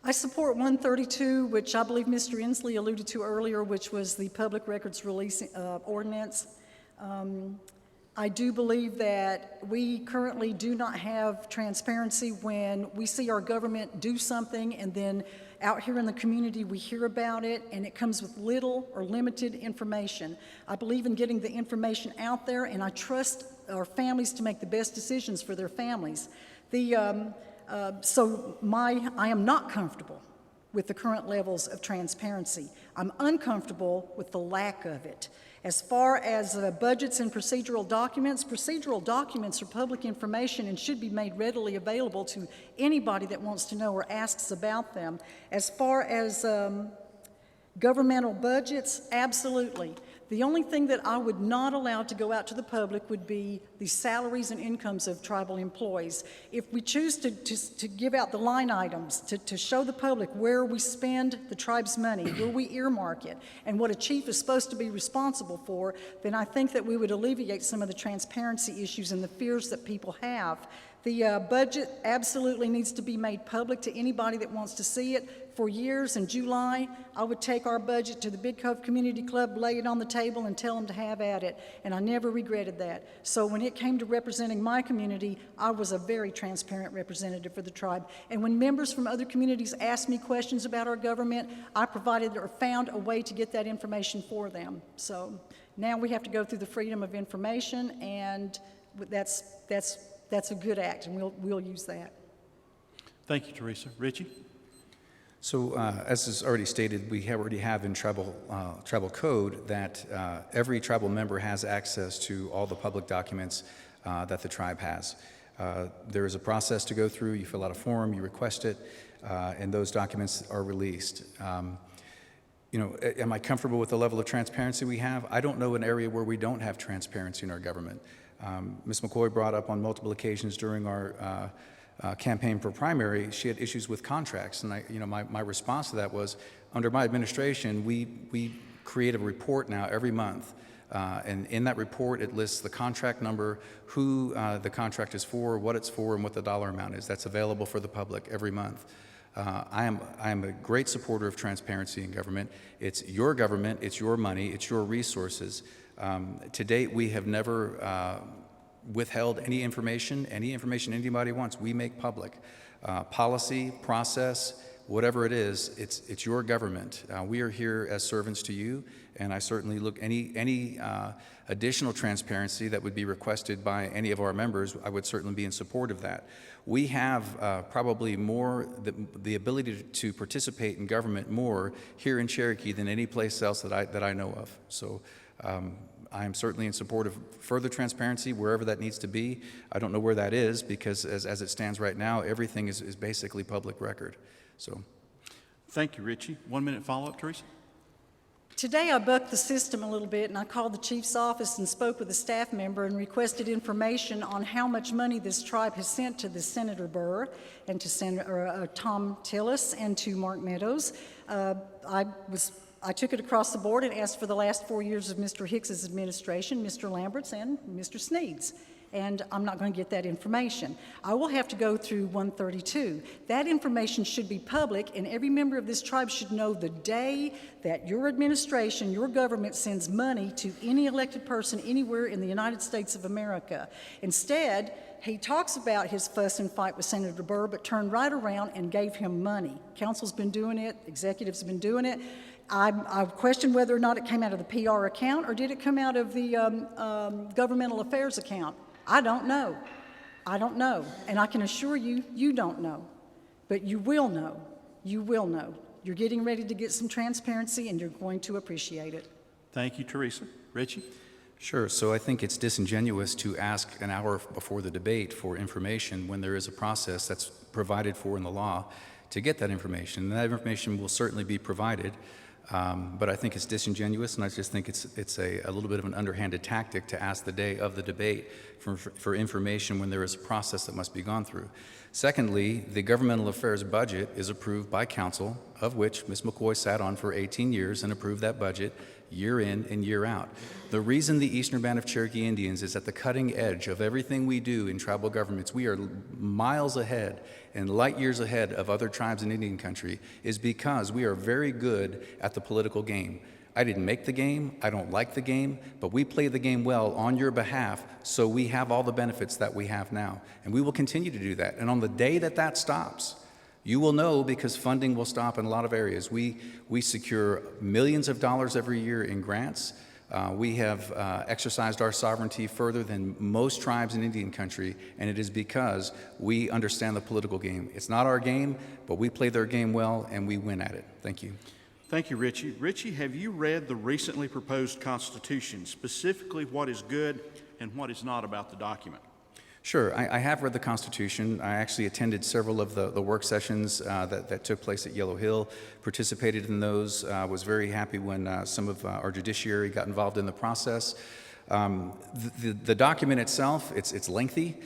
I support 132, which I believe Mr. Inslee alluded to earlier, which was the public records release ordinance. I do believe that we currently do not have transparency when we see our government do something and then out here in the community we hear about it and it comes with little or limited information. I believe in getting the information out there, and I trust our families to make the best decisions for their families. I am not comfortable with the current levels of transparency. I'm uncomfortable with the lack of it. As far as budgets and procedural documents are public information and should be made readily available to anybody that wants to know or asks about them. As far as governmental budgets, absolutely. The only thing that I would not allow to go out to the public would be the salaries and incomes of tribal employees. If we choose to give out the line items, to show the public where we spend the tribe's money, where we earmark it, and what a chief is supposed to be responsible for, then I think that we would alleviate some of the transparency issues and the fears that people have. The budget absolutely needs to be made public to anybody that wants to see it. For years, in July, I would take our budget to the Big Cove Community Club, lay it on the table, and tell them to have at it, and I never regretted that. So when it came to representing my community, I was a very transparent representative for the tribe. And when members from other communities asked me questions about our government, I provided or found a way to get that information for them. So now we have to go through the freedom of information, and that's a good act, and we'll use that. Thank you, Teresa. Richie? So as is already stated, we already have in tribal code that every tribal member has access to all the public documents that the tribe has. There is a process to go through. You fill out a form, you request it, and those documents are released. Am I comfortable with the level of transparency we have? I don't know an area where we don't have transparency in our government. Ms. McCoy brought up on multiple occasions during our campaign for primary, she had issues with contracts. And my response to that was, under my administration, we create a report now every month. And in that report, it lists the contract number, who the contract is for, what it's for, and what the dollar amount is. That's available for the public every month. I am a great supporter of transparency in government. It's your government, it's your money, it's your resources. To date, we have never withheld any information anybody wants, we make public. Policy, process, whatever it is, it's your government. We are here as servants to you, and I certainly look any additional transparency that would be requested by any of our members, I would certainly be in support of that. We have probably more the ability to participate in government more here in Cherokee than any place else that I know of. So I am certainly in support of further transparency wherever that needs to be. I don't know where that is because as it stands right now, everything is basically public record. So, Thank you, Richie. 1 minute follow-up, Teresa. Today, I bucked the system a little bit, and I called the chief's office and spoke with a staff member and requested information on how much money this tribe has sent to the Senator Burr and to Senator Tom Tillis and to Mark Meadows. I took it across the board and asked for the last 4 years of Mr. Hicks's administration, Mr. Lambert's, and Mr. Sneed's. And I'm not going to get that information. I will have to go through 132. That information should be public, and every member of this tribe should know the day that your administration, your government sends money to any elected person anywhere in the United States of America. Instead, he talks about his fuss and fight with Senator Burr, but turned right around and gave him money. Council's been doing it, executives have been doing it. I question whether or not it came out of the PR account or did it come out of the governmental affairs account. I don't know. I don't know. And I can assure you, you don't know. But you will know. You will know. You're getting ready to get some transparency, and you're going to appreciate it. Thank you, Teresa. Richie? sure. So I think it's disingenuous to ask an hour before the debate for information when there is a process that's provided for in the law to get that information. And that information will certainly be provided. But I think it's disingenuous, and I just think it's a little bit of an underhanded tactic to ask the day of the debate for information when there is a process that must be gone through. Secondly, the governmental affairs budget is approved by council, of which Ms. McCoy sat on for 18 years and approved that budget year in and year out. The reason the Eastern Band of Cherokee Indians is at the cutting edge of everything we do in tribal governments, we are miles ahead and light years ahead of other tribes in Indian country, is because we are very good at the political game. I didn't make the game, I don't like the game, but we play the game well on your behalf, so we have all the benefits that we have now. And we will continue to do that. And on the day that that stops, you will know, because funding will stop in a lot of areas. We secure millions of dollars every year in grants. We have exercised our sovereignty further than most tribes in Indian country, and it is because we understand the political game. It's not our game, but we play their game well, and we win at it. Thank you. Thank you, Richie. Richie, have you read the recently proposed Constitution, specifically what is good and what is not about the document? Sure. I have read the Constitution. I actually attended several of the work sessions that took place at Yellow Hill, participated in those, was very happy when some of our judiciary got involved in the process. The document itself, it's lengthy.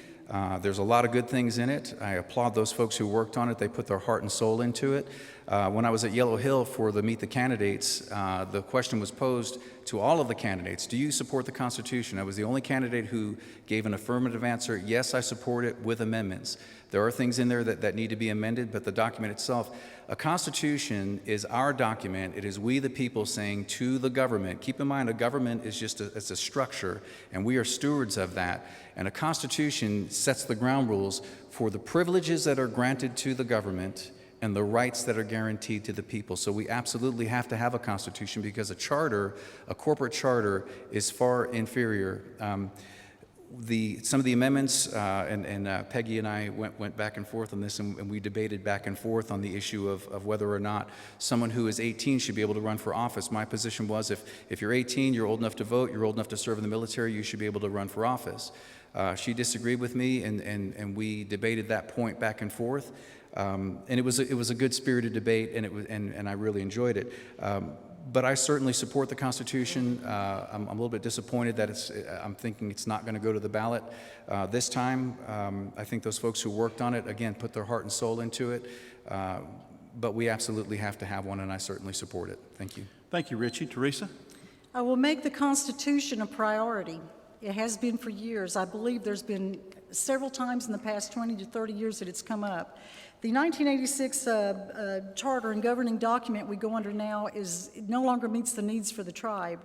There's a lot of good things in it. I applaud those folks who worked on it. They put their heart and soul into it. When I was at Yellow Hill for the Meet the Candidates, the question was posed to all of the candidates: do you support the Constitution? I was the only candidate who gave an affirmative answer: yes, I support it, with amendments. There are things in there that need to be amended, but the document itself, a Constitution is our document. It is we the people saying to the government. Keep in mind, a government is just it's a structure, and we are stewards of that. And a Constitution sets the ground rules for the privileges that are granted to the government and the rights that are guaranteed to the people. So we absolutely have to have a Constitution, because a charter, a corporate charter, is far inferior. Some of the amendments, and Peggy and I went back and forth on this, and we debated back and forth on the issue of whether or not someone who is 18 should be able to run for office. My position was, if you're 18, you're old enough to vote, you're old enough to serve in the military, you should be able to run for office. She disagreed with me, and we debated that point back and forth. And it was a good spirited debate, and I really enjoyed it. But I certainly support the Constitution. I'm a little bit disappointed that I'm thinking it's not going to go to the ballot this time. I think those folks who worked on it, again, put their heart and soul into it. But we absolutely have to have one, and I certainly support it. Thank you. Thank you, Richie. Teresa? I will make the Constitution a priority. It has been for years. I believe there's been several times in the past 20 to 30 years that it's come up. The 1986 charter and governing document we go under now it no longer meets the needs for the tribe.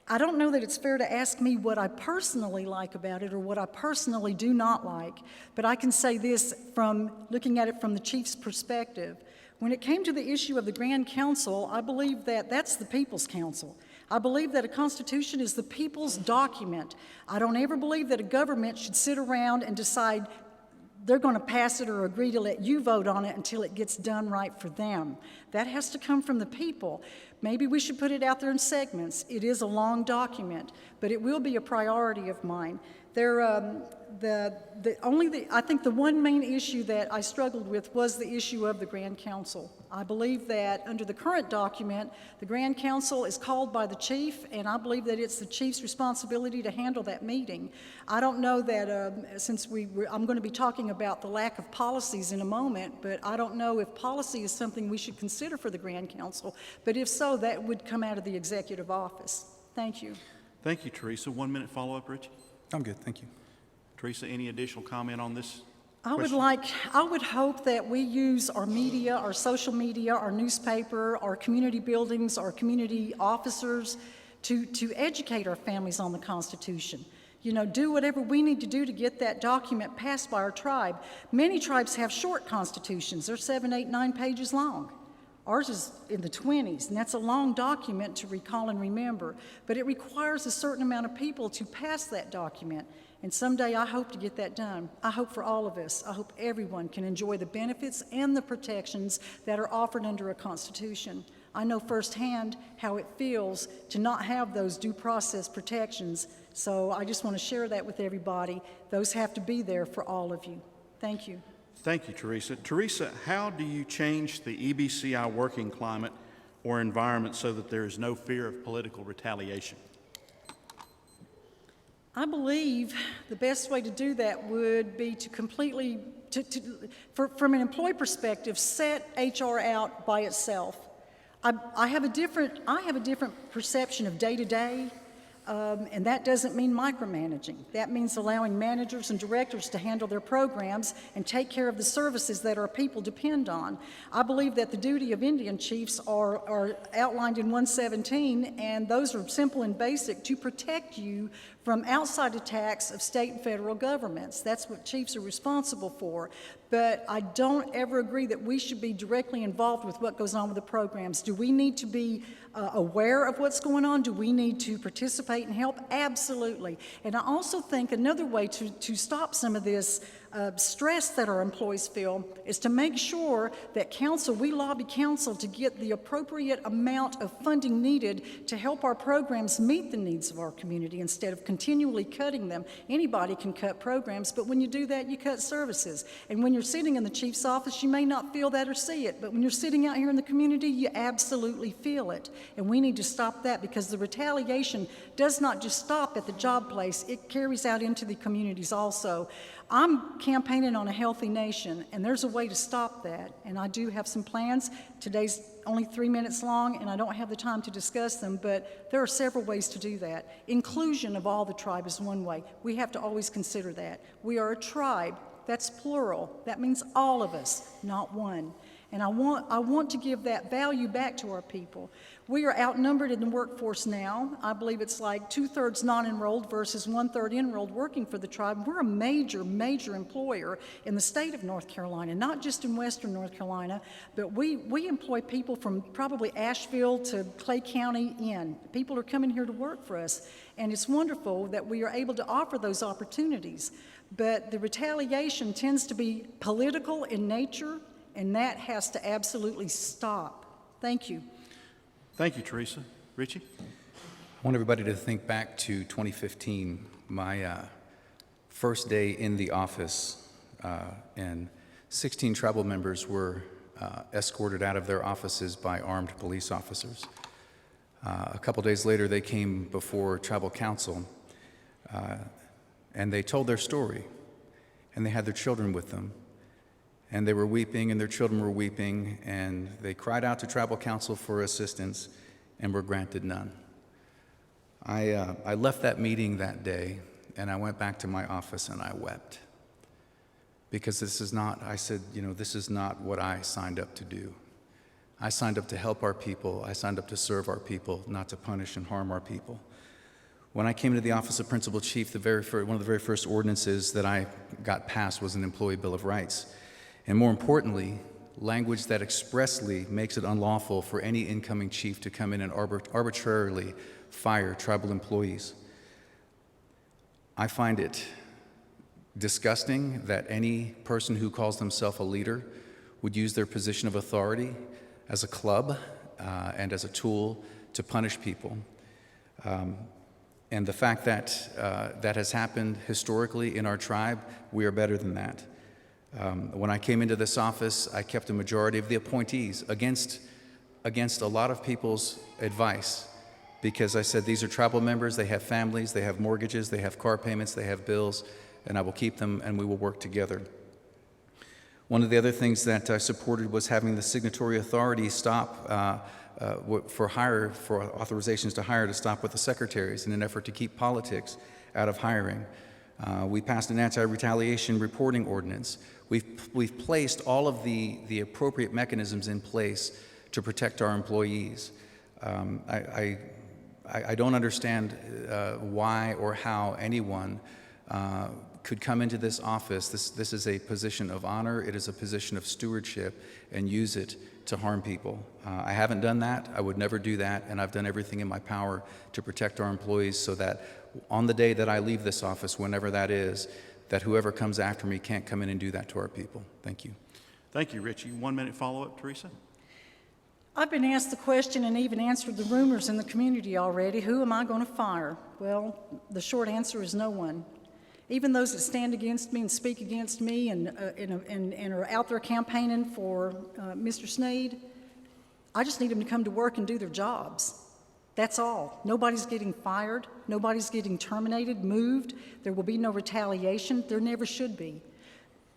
I don't know that it's fair to ask me what I personally like about it or what I personally do not like, but I can say this from looking at it from the chief's perspective. When it came to the issue of the Grand Council, I believe that that's the People's Council. I believe that a constitution is the people's document. I don't ever believe that a government should sit around and decide they're going to pass it or agree to let you vote on it until it gets done right for them. That has to come from the people. Maybe we should put it out there in segments. It is a long document, but it will be a priority of mine. I think the one main issue that I struggled with was the issue of the Grand Council. I believe that under the current document, the Grand Council is called by the chief, and I believe that it's the chief's responsibility to handle that meeting. I don't know that, I'm going to be talking about the lack of policies in a moment, but I don't know if policy is something we should consider for the Grand Council, but if so, that would come out of the executive office. Thank you. Thank you, Teresa. 1 minute follow-up, Richie? I'm good, thank you. Teresa, any additional comment on this? I would hope that we use our media, our social media, our newspaper, our community buildings, our community officers to educate our families on the Constitution. You know, do whatever we need to do to get that document passed by our tribe. Many tribes have short constitutions. They're 7, 8, 9 pages long. Ours is in the 20s, and that's a long document to recall and remember. But it requires a certain amount of people to pass that document. And someday I hope to get that done. I hope for all of us. I hope everyone can enjoy the benefits and the protections that are offered under a Constitution. I know firsthand how it feels to not have those due process protections. So I just want to share that with everybody. Those have to be there for all of you. Thank you. Thank you, Teresa. Teresa, how do you change the EBCI working climate or environment so that there is no fear of political retaliation? I believe the best way to do that would be to completely, from an employee perspective, set HR out by itself. I have a different perception of day-to-day, and that doesn't mean micromanaging. That means allowing managers and directors to handle their programs and take care of the services that our people depend on. I believe that the duty of Indian chiefs are outlined in 117, and those are simple and basic to protect you from outside attacks of state and federal governments. That's what chiefs are responsible for. But I don't ever agree that we should be directly involved with what goes on with the programs. Do we need to be aware of what's going on? Do we need to participate and help? Absolutely. And I also think another way to stop some of this stress that our employees feel is to make sure that we lobby council to get the appropriate amount of funding needed to help our programs meet the needs of our community instead of continually cutting them. Anybody can cut programs, but when you do that, you cut services. And when you're sitting in the chief's office, you may not feel that or see it, but when you're sitting out here in the community, you absolutely feel it. And we need to stop that because the retaliation does not just stop at the job place, it carries out into the communities also. I'm campaigning on a healthy nation, and there's a way to stop that, and I do have some plans. Today's only 3 minutes long, and I don't have the time to discuss them, but there are several ways to do that. Inclusion of all the tribe is one way. We have to always consider that. We are a tribe. That's plural. That means all of us, not one. And I want to give that value back to our people. We are outnumbered in the workforce now. I believe it's like 2/3 non-enrolled versus 1/3 enrolled working for the tribe. We're a major, major employer in the state of North Carolina, not just in western North Carolina, but we employ people from probably Asheville to Clay County in. People are coming here to work for us, and it's wonderful that we are able to offer those opportunities. But the retaliation tends to be political in nature, and that has to absolutely stop. Thank you. Thank you, Teresa. Richie? I want everybody to think back to 2015, my first day in the office, and 16 tribal members were escorted out of their offices by armed police officers. A couple days later, they came before tribal council, and they told their story, and they had their children with them, and they were weeping, and their children were weeping, and they cried out to tribal council for assistance and were granted none. I left that meeting that day, and I went back to my office and I wept. Because I said, this is not what I signed up to do. I signed up to help our people. I signed up to serve our people, not to punish and harm our people. When I came into the office of Principal Chief, one of the very first ordinances that I got passed was an Employee Bill of Rights. And more importantly, language that expressly makes it unlawful for any incoming chief to come in and arbitrarily fire tribal employees. I find it disgusting that any person who calls themselves a leader would use their position of authority as a club and as a tool to punish people. And the fact that that has happened historically in our tribe, we are better than that. When I came into this office, I kept a majority of the appointees against a lot of people's advice, because I said, these are tribal members, they have families, they have mortgages, they have car payments, they have bills, and I will keep them and we will work together. One of the other things that I supported was having the signatory authority stop for authorizations to hire to stop with the secretaries in an effort to keep politics out of hiring. We passed an anti-retaliation reporting ordinance. We've placed all of the appropriate mechanisms in place to protect our employees. I don't understand why or how anyone could come into this office. This is a position of honor. It is a position of stewardship, and use it to harm people. I haven't done that. I would never do that, and I've done everything in my power to protect our employees so that on the day that I leave this office, whenever that is, that whoever comes after me can't come in and do that to our people. Thank you. Thank you, Richie. 1 minute follow-up, Teresa? I've been asked the question and even answered the rumors in the community already. Who am I going to fire? Well, the short answer is no one. Even those that stand against me and speak against me and are out there campaigning for Mr. Sneed, I just need them to come to work and do their jobs. That's all. Nobody's getting fired. Nobody's getting terminated, moved. There will be no retaliation. There never should be.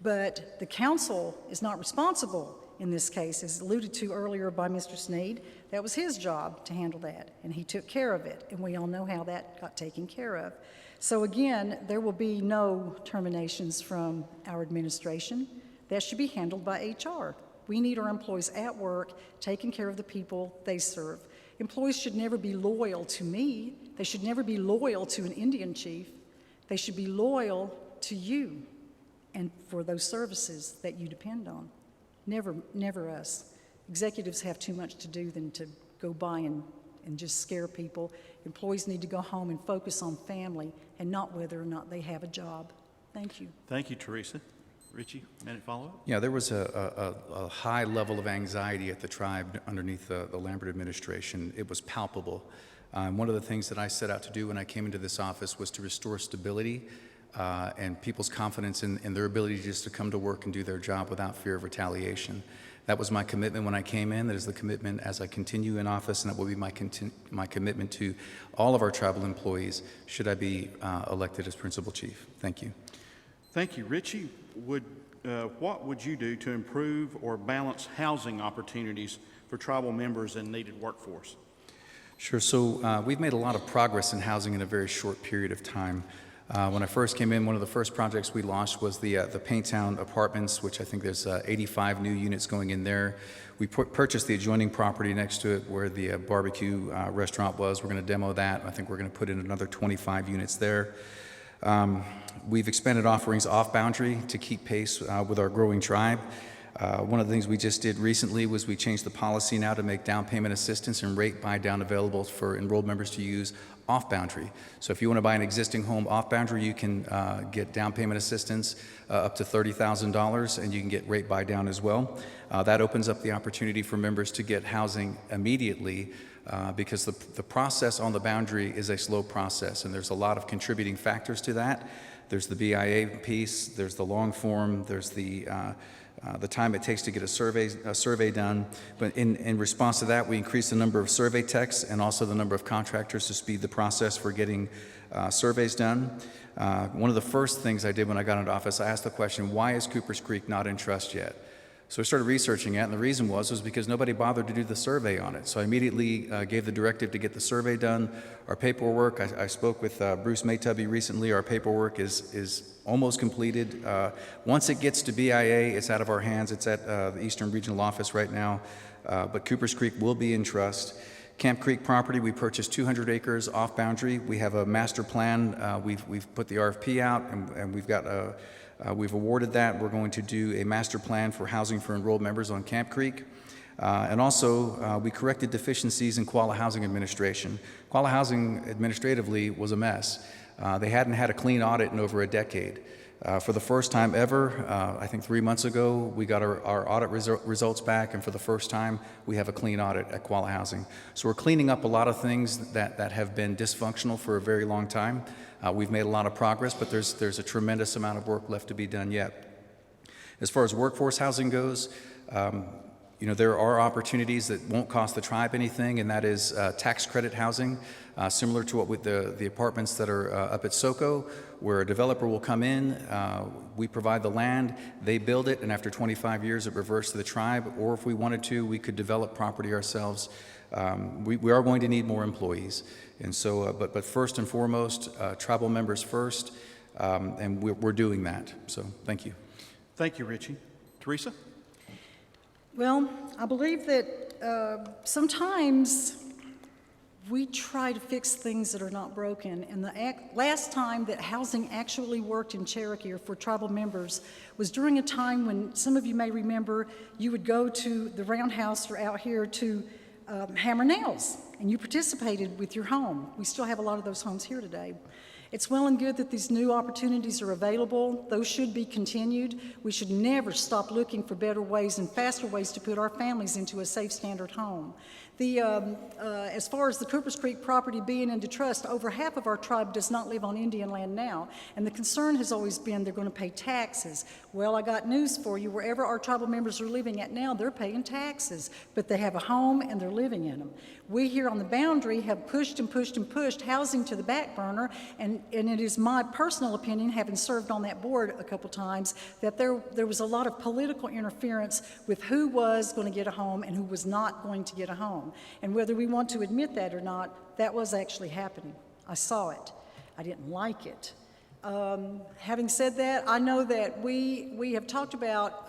But the council is not responsible in this case, as alluded to earlier by Mr. Sneed. That was his job to handle that, and he took care of it, and we all know how that got taken care of. So again, there will be no terminations from our administration. That should be handled by HR. We need our employees at work, taking care of the people they serve. Employees should never be loyal to me. They should never be loyal to an Indian chief. They should be loyal to you and for those services that you depend on. Never us. Executives have too much to do than to go by and just scare people. Employees need to go home and focus on family and not whether or not they have a job. Thank you. Thank you, Teresa. Richie, minute follow-up? Yeah, there was a high level of anxiety at the tribe underneath the Lambert administration. It was palpable. One of the things that I set out to do when I came into this office was to restore stability and people's confidence in their ability just to come to work and do their job without fear of retaliation. That was my commitment when I came in. That is the commitment as I continue in office, and that will be my commitment to all of our tribal employees should I be elected as Principal Chief. Thank you. Thank you, Richie. What would you do to improve or balance housing opportunities for tribal members and needed workforce? Sure. So we've made a lot of progress in housing in a very short period of time. When I first came in, one of the first projects we launched was the Painttown Apartments, which I think there's 85 new units going in there. We purchased the adjoining property next to it where the barbecue restaurant was. We're going to demo that. I think we're going to put in another 25 units there. We've expanded offerings off-boundary to keep pace with our growing tribe. One of the things we just did recently was we changed the policy now to make down payment assistance and rate buy-down available for enrolled members to use off-boundary. So if you want to buy an existing home off-boundary, you can get down payment assistance up to $30,000, and you can get rate buy-down as well. That opens up the opportunity for members to get housing immediately because the process on the boundary is a slow process, and there's a lot of contributing factors to that. There's the BIA piece, there's the long form, there's the the time it takes to get a survey done. But in response to that, we increased the number of survey techs and also the number of contractors to speed the process for getting surveys done. One of the first things I did when I got into office, I asked the question, why is Coopers Creek not in trust yet? So I started researching it, and the reason was because nobody bothered to do the survey on it. So I immediately gave the directive to get the survey done. Our paperwork, I spoke with Bruce Maytubby recently. Our paperwork is almost completed. Once it gets to BIA, it's out of our hands. It's at the Eastern Regional Office right now. But Coopers Creek will be in trust. Camp Creek property, we purchased 200 acres off boundary. We have a master plan. We've put the RFP out, and we've awarded that. We're going to do a master plan for housing for enrolled members on Camp Creek. And also, we corrected deficiencies in Qualla Housing Administration. Qualla Housing administratively was a mess. They hadn't had a clean audit in over a decade. For the first time ever, I think 3 months ago, we got our audit results back, and for the first time, we have a clean audit at Qualla Housing. So we're cleaning up a lot of things that have been dysfunctional for a very long time. We've made a lot of progress, but there's a tremendous amount of work left to be done yet. As far as workforce housing goes, there are opportunities that won't cost the tribe anything, and that is tax credit housing, similar to what with the apartments that are up at SoCo, where a developer will come in, we provide the land, they build it, and after 25 years it reverts to the tribe, or if we wanted to, we could develop property ourselves. We are going to need more employees, and so, but first and foremost, tribal members first, and we're doing that. So thank you. Thank you, Richie. Teresa? Well, I believe that sometimes we try to fix things that are not broken. And the last time that housing actually worked in Cherokee or for tribal members was during a time when some of you may remember you would go to the Roundhouse or out here to hammer nails, and you participated with your home. We still have a lot of those homes here today. It's well and good that these new opportunities are available. Those should be continued. We should never stop looking for better ways and faster ways to put our families into a safe standard home. As far as the Coopers Creek property being into trust, over half of our tribe does not live on Indian land now, and the concern has always been they're going to pay taxes. Well, I got news for you. Wherever our tribal members are living at now, they're paying taxes, but they have a home and they're living in them. We here on the boundary have pushed and pushed and pushed housing to the back burner, and it is my personal opinion, having served on that board a couple times, that there was a lot of political interference with who was going to get a home and who was not going to get a home. And whether we want to admit that or not, that was actually happening. I saw it. I didn't like it. Having said that, I know that we have talked about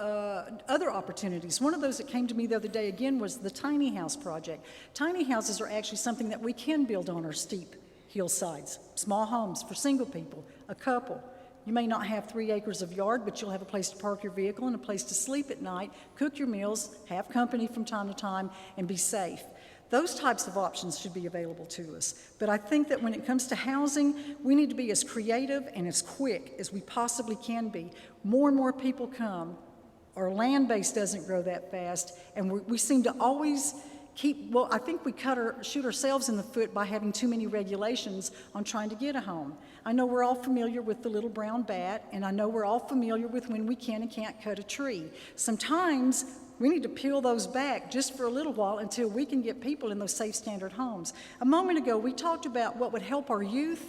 other opportunities. One of those that came to me the other day again was the tiny house project. Tiny houses are actually something that we can build on our steep hillsides. Small homes for single people, a couple. You may not have 3 acres of yard, but you'll have a place to park your vehicle and a place to sleep at night, cook your meals, have company from time to time, and be safe. Those types of options should be available to us. But I think that when it comes to housing, we need to be as creative and as quick as we possibly can be. More and more people come. Our land base doesn't grow that fast, and we seem to always I think we shoot ourselves in the foot by having too many regulations on trying to get a home. I know we're all familiar with the little brown bat, and I know we're all familiar with when we can and can't cut a tree. Sometimes we need to peel those back just for a little while until we can get people in those safe standard homes. A moment ago, we talked about what would help our youth.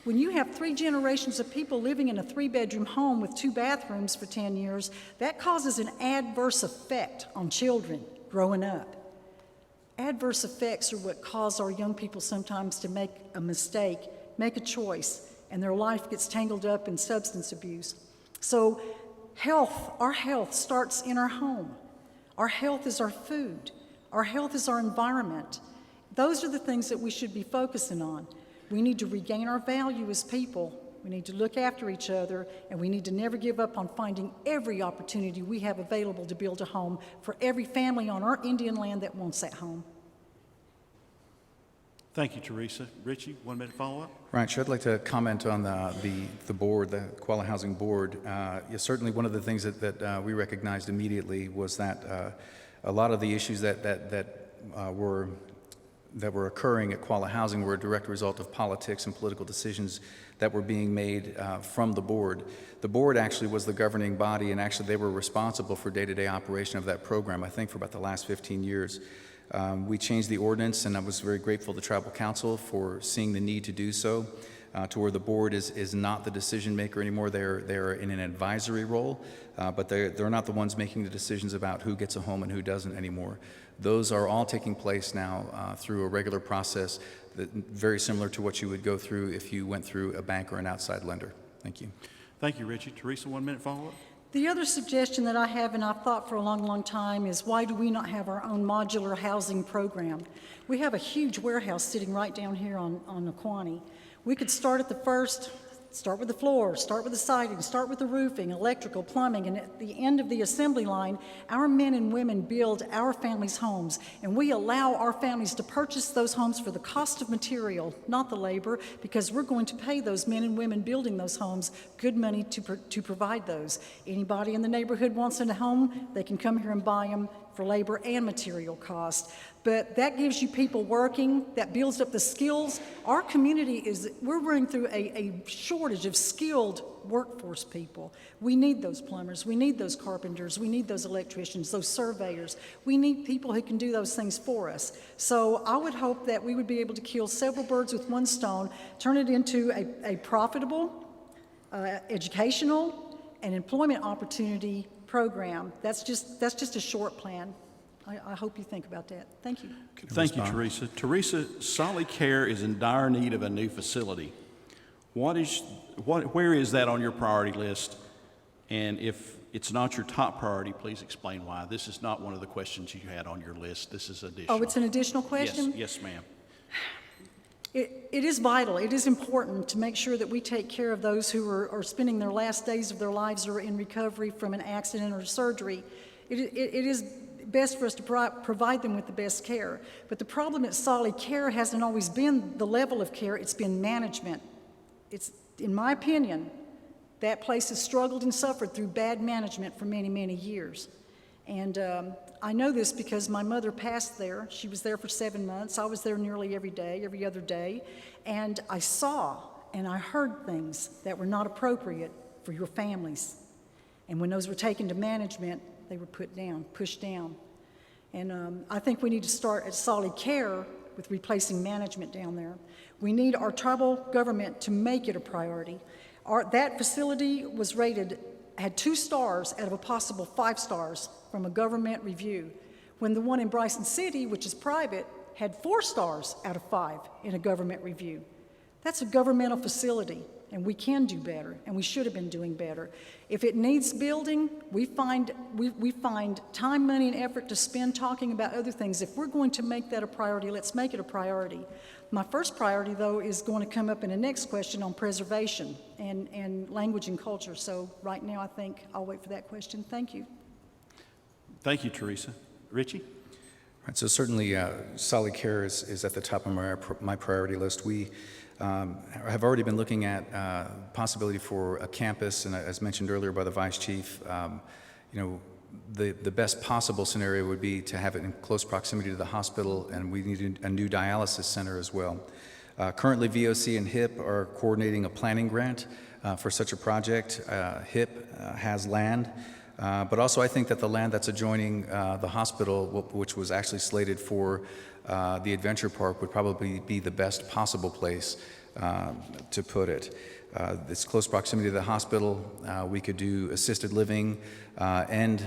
When you have 3 generations of people living in a 3-bedroom home with 2 bathrooms for 10 years, that causes an adverse effect on children growing up. Adverse effects are what cause our young people sometimes to make a mistake, make a choice, and their life gets tangled up in substance abuse. So our health starts in our home. Our health is our food. Our health is our environment. Those are the things that we should be focusing on. We need to regain our value as people. We need to look after each other, and we need to never give up on finding every opportunity we have available to build a home for every family on our Indian land that wants that home. Thank you, Teresa. Richie, 1 minute follow-up? Right, sure. I'd like to comment on the board, the Qualla Housing Board. Certainly one of the things that we recognized immediately was that a lot of the issues that were that were occurring at Quala Housing were a direct result of politics and political decisions that were being made from the board. The board actually was the governing body, and actually they were responsible for day-to-day operation of that program, I think, for about the last 15 years. We changed the ordinance, and I was very grateful to Tribal Council for seeing the need to do so, to where the board is not the decision maker anymore. They're in an advisory role, but they're not the ones making the decisions about who gets a home and who doesn't anymore. Those are all taking place now through a regular process that very similar to what you would go through if you went through a bank or an outside lender. Thank you. Thank you, Richie. Teresa, 1 minute follow-up. The other suggestion that I have, and I've thought for a long, long time, is why do we not have our own modular housing program? We have a huge warehouse sitting right down here on Aquani. We could start at the first, start with the floor, start with the siding, start with the roofing, electrical, plumbing, and at the end of the assembly line, our men and women build our families' homes, and we allow our families to purchase those homes for the cost of material, not the labor, because we're going to pay those men and women building those homes good money to provide those. Anybody in the neighborhood wants a home, they can come here and buy them for labor and material cost. But that gives you people working, that builds up the skills. Our community we're running through a shortage of skilled workforce people. We need those plumbers, we need those carpenters, we need those electricians, those surveyors. We need people who can do those things for us. So I would hope that we would be able to kill several birds with one stone, turn it into a profitable, educational, and employment opportunity program. That's just a short plan. I hope you think about that. Thank you. Thank you, Teresa. Teresa, Solid Care is in dire need of a new facility. Where is that on your priority list? And if it's not your top priority, please explain why. This is not one of the questions you had on your list. This is additional. Oh, it's an additional question? Yes, ma'am. It is vital. It is important to make sure that we take care of those who are spending their last days of their lives or in recovery from an accident or surgery. It is best for us to provide them with the best care. But the problem at Solid Care hasn't always been the level of care, it's been management. It's, in my opinion, that place has struggled and suffered through bad management for many, many years. And I know this because my mother passed there. She was there for 7 months. I was there nearly every day, every other day. And I saw and I heard things that were not appropriate for your families. And when those were taken to management, they were pushed down. And I think we need to start at Solid Care with replacing management down there. We need our tribal government to make it a priority. That facility was had 2 stars out of a possible 5 stars from a government review, when the one in Bryson City, which is private, had 4 stars out of 5 in a government review. That's a governmental facility, and we can do better, and we should have been doing better. If it needs building, we find time, money, and effort to spend talking about other things. If we're going to make that a priority, let's make it a priority. My first priority, though, is going to come up in the next question on preservation and language and culture. So right now, I think I'll wait for that question. Thank you. Thank you, Teresa. Richie? Right, so certainly Solid Care is at the top of my priority list. We have already been looking at possibility for a campus, and as mentioned earlier by the Vice Chief, the best possible scenario would be to have it in close proximity to the hospital, and we need a new dialysis center as well. Currently, VOC and HIP are coordinating a planning grant for such a project. HIP has land, but also I think that the land that's adjoining the hospital, which was actually slated for the adventure park, would probably be the best possible place to put it. It's close proximity to the hospital. We could do assisted living and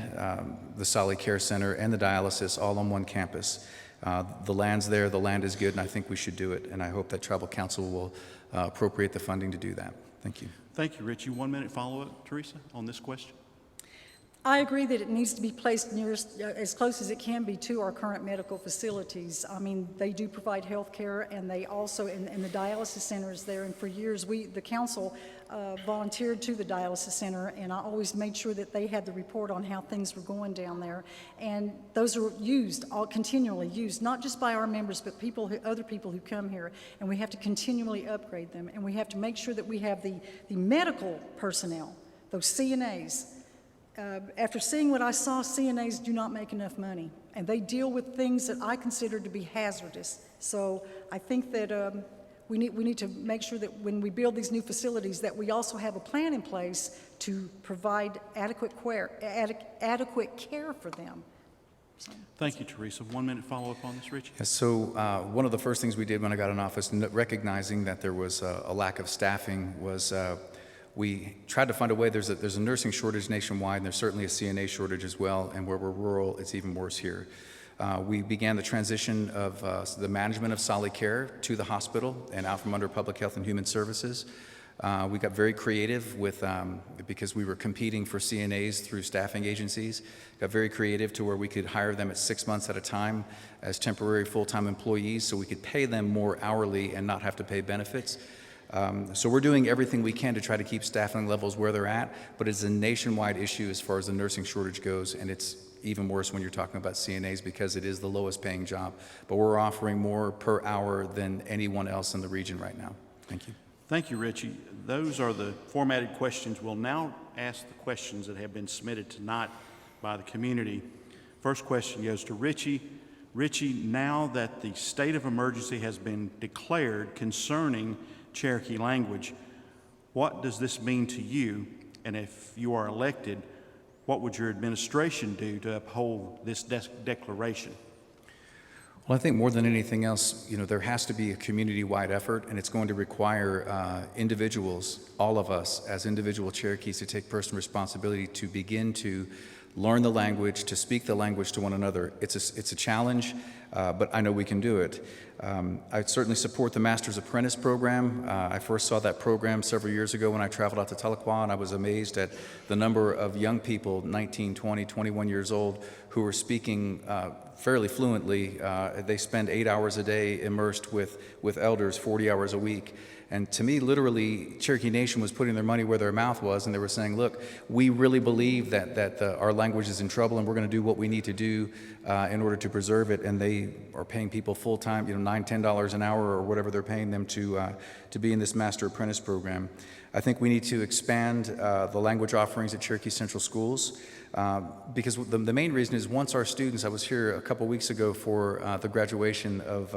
the Solid Care Center and the dialysis all on one campus. The land's there, the land is good, and I think we should do it. And I hope that Tribal Council will appropriate the funding to do that. Thank you. Thank you, Richie. 1 minute follow-up, Teresa, on this question. I agree that it needs to be placed as close as it can be to our current medical facilities. I mean, they do provide health care, and they also, and the dialysis center is there, and for years, the council volunteered to the dialysis center, and I always made sure that they had the report on how things were going down there. And those are continually used, not just by our members, but other people who come here, and we have to continually upgrade them, and we have to make sure that we have the medical personnel, those CNAs. After seeing what I saw, CNAs do not make enough money. and they deal with things that I consider to be hazardous. So I think that we need to make sure that when we build these new facilities, that we also have a plan in place to provide adequate care for them. So. Thank you, Teresa. 1 minute follow-up on this, Richie. Yeah, so one of the first things we did when I got in office, recognizing that there was a lack of staffing, was we tried to find a way. There's a nursing shortage nationwide, and there's certainly a CNA shortage as well, and where we're rural, it's even worse here. We began the transition of the management of solid care to the hospital and out from under Public Health and Human Services. We got very creative with, because we were competing for CNAs through staffing agencies, got very creative to where we could hire them at 6 months at a time as temporary full-time employees so we could pay them more hourly and not have to pay benefits. So we're doing everything we can to try to keep staffing levels where they're at, but it's a nationwide issue as far as the nursing shortage goes, and it's even worse when you're talking about CNAs because it is the lowest paying job. But we're offering more per hour than anyone else in the region right now. Thank you. Thank you, Richie. Those are the formatted questions. We'll now ask the questions that have been submitted tonight by the community. First question goes to Richie. Richie, now that the state of emergency has been declared concerning Cherokee language, what does this mean to you? And if you are elected, what would your administration do to uphold this declaration? Well, I think more than anything else, there has to be a community-wide effort, and it's going to require individuals, all of us as individual Cherokees, to take personal responsibility to begin to learn the language, to speak the language to one another. It's a challenge, but I know we can do it. I certainly support the Master's Apprentice program. I first saw that program several years ago when I traveled out to Tahlequah, and I was amazed at the number of young people, 19, 20, 21 years old, who were speaking fairly fluently. They spend 8 hours a day immersed with elders, 40 hours a week. And to me, literally, Cherokee Nation was putting their money where their mouth was, and they were saying, look, we really believe that our language is in trouble, and we're going to do what we need to do in order to preserve it. And they are paying people full-time, $9, $10 an hour or whatever they're paying them to be in this Master Apprentice program. I think we need to expand the language offerings at Cherokee Central Schools because the main reason is once our students, I was here a couple weeks ago for the graduation of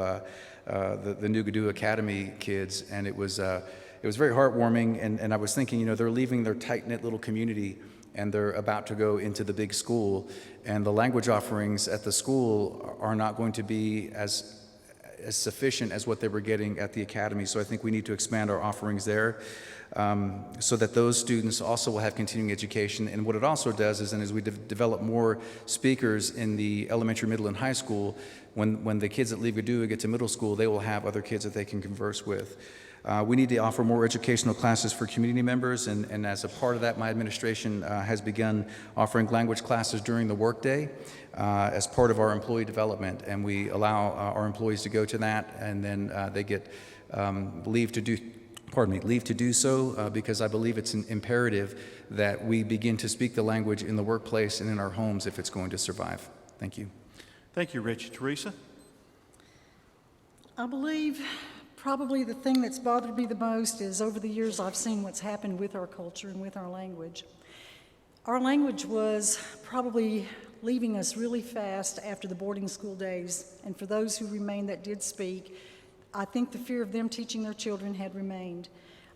the New Gadoo Academy kids, and it was very heartwarming, and I was thinking, they're leaving their tight-knit little community and they're about to go into the big school, and the language offerings at the school are not going to be as sufficient as what they were getting at the academy. So I think we need to expand our offerings there so that those students also will have continuing education. And what it also does is, as we develop more speakers in the elementary, middle, and high school, when the kids that leave Gadoo get to middle school, they will have other kids that they can converse with. We need to offer more educational classes for community members, and as a part of that, my administration has begun offering language classes during the workday as part of our employee development, and we allow our employees to go to that, and then they get leave to do so because I believe it's imperative that we begin to speak the language in the workplace and in our homes if it's going to survive. Thank you. Thank you, Rich. Teresa? I believe probably the thing that's bothered me the most is over the years I've seen what's happened with our culture and with our language. Our language was probably leaving us really fast after the boarding school days, and for those who remained that did speak, I think the fear of them teaching their children had remained.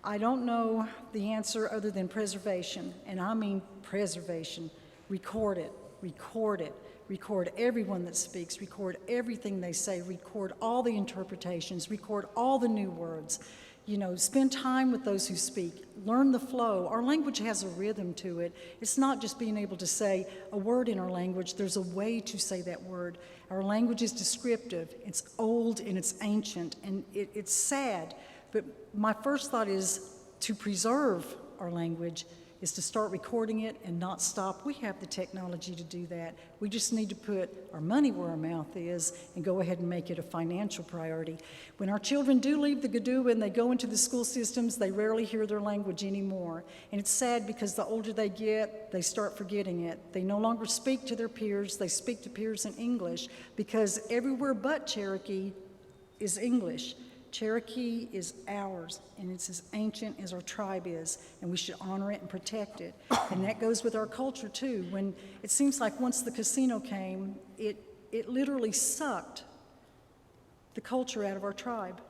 I don't know the answer other than preservation, and I mean preservation. Record it, record it. Record everyone that speaks, record everything they say, record all the interpretations, record all the new words. Spend time with those who speak, learn the flow. Our language has a rhythm to it. It's not just being able to say a word in our language, there's a way to say that word. Our language is descriptive, it's old and it's ancient, and it's sad. But my first thought is to preserve our language is to start recording it and not stop. We have the technology to do that. We just need to put our money where our mouth is and go ahead and make it a financial priority. When our children do leave the Gadoo and they go into the school systems, they rarely hear their language anymore. And it's sad because the older they get, they start forgetting it. They no longer speak to their peers. They speak to peers in English because everywhere but Cherokee is English. Cherokee is ours, and it's as ancient as our tribe is, and we should honor it and protect it. And that goes with our culture, too. When it seems like once the casino came, it it literally sucked the culture out of our tribe.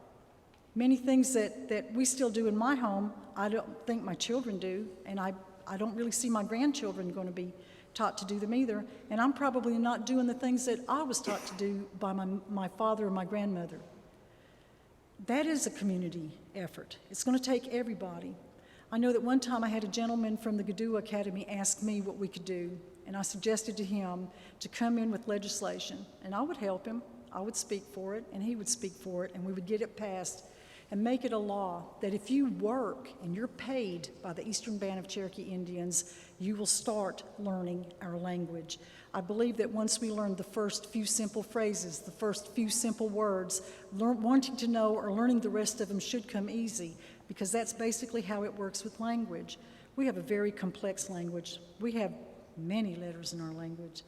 Many things that we still do in my home, I don't think my children do, and I don't really see my grandchildren going to be taught to do them either, and I'm probably not doing the things that I was taught to do by my father or my grandmother. That is a community effort. It's going to take everybody. I know that one time I had a gentleman from the Gadua Academy ask me what we could do, and I suggested to him to come in with legislation, and I would help him. I would speak for it, and he would speak for it, and we would get it passed and make it a law that if you work and you're paid by the Eastern Band of Cherokee Indians, you will start learning our language. I believe that once we learn the first few simple phrases, the first few simple words, wanting to know or learning the rest of them should come easy, because that's basically how it works with language. We have a very complex language. We have many letters in our language.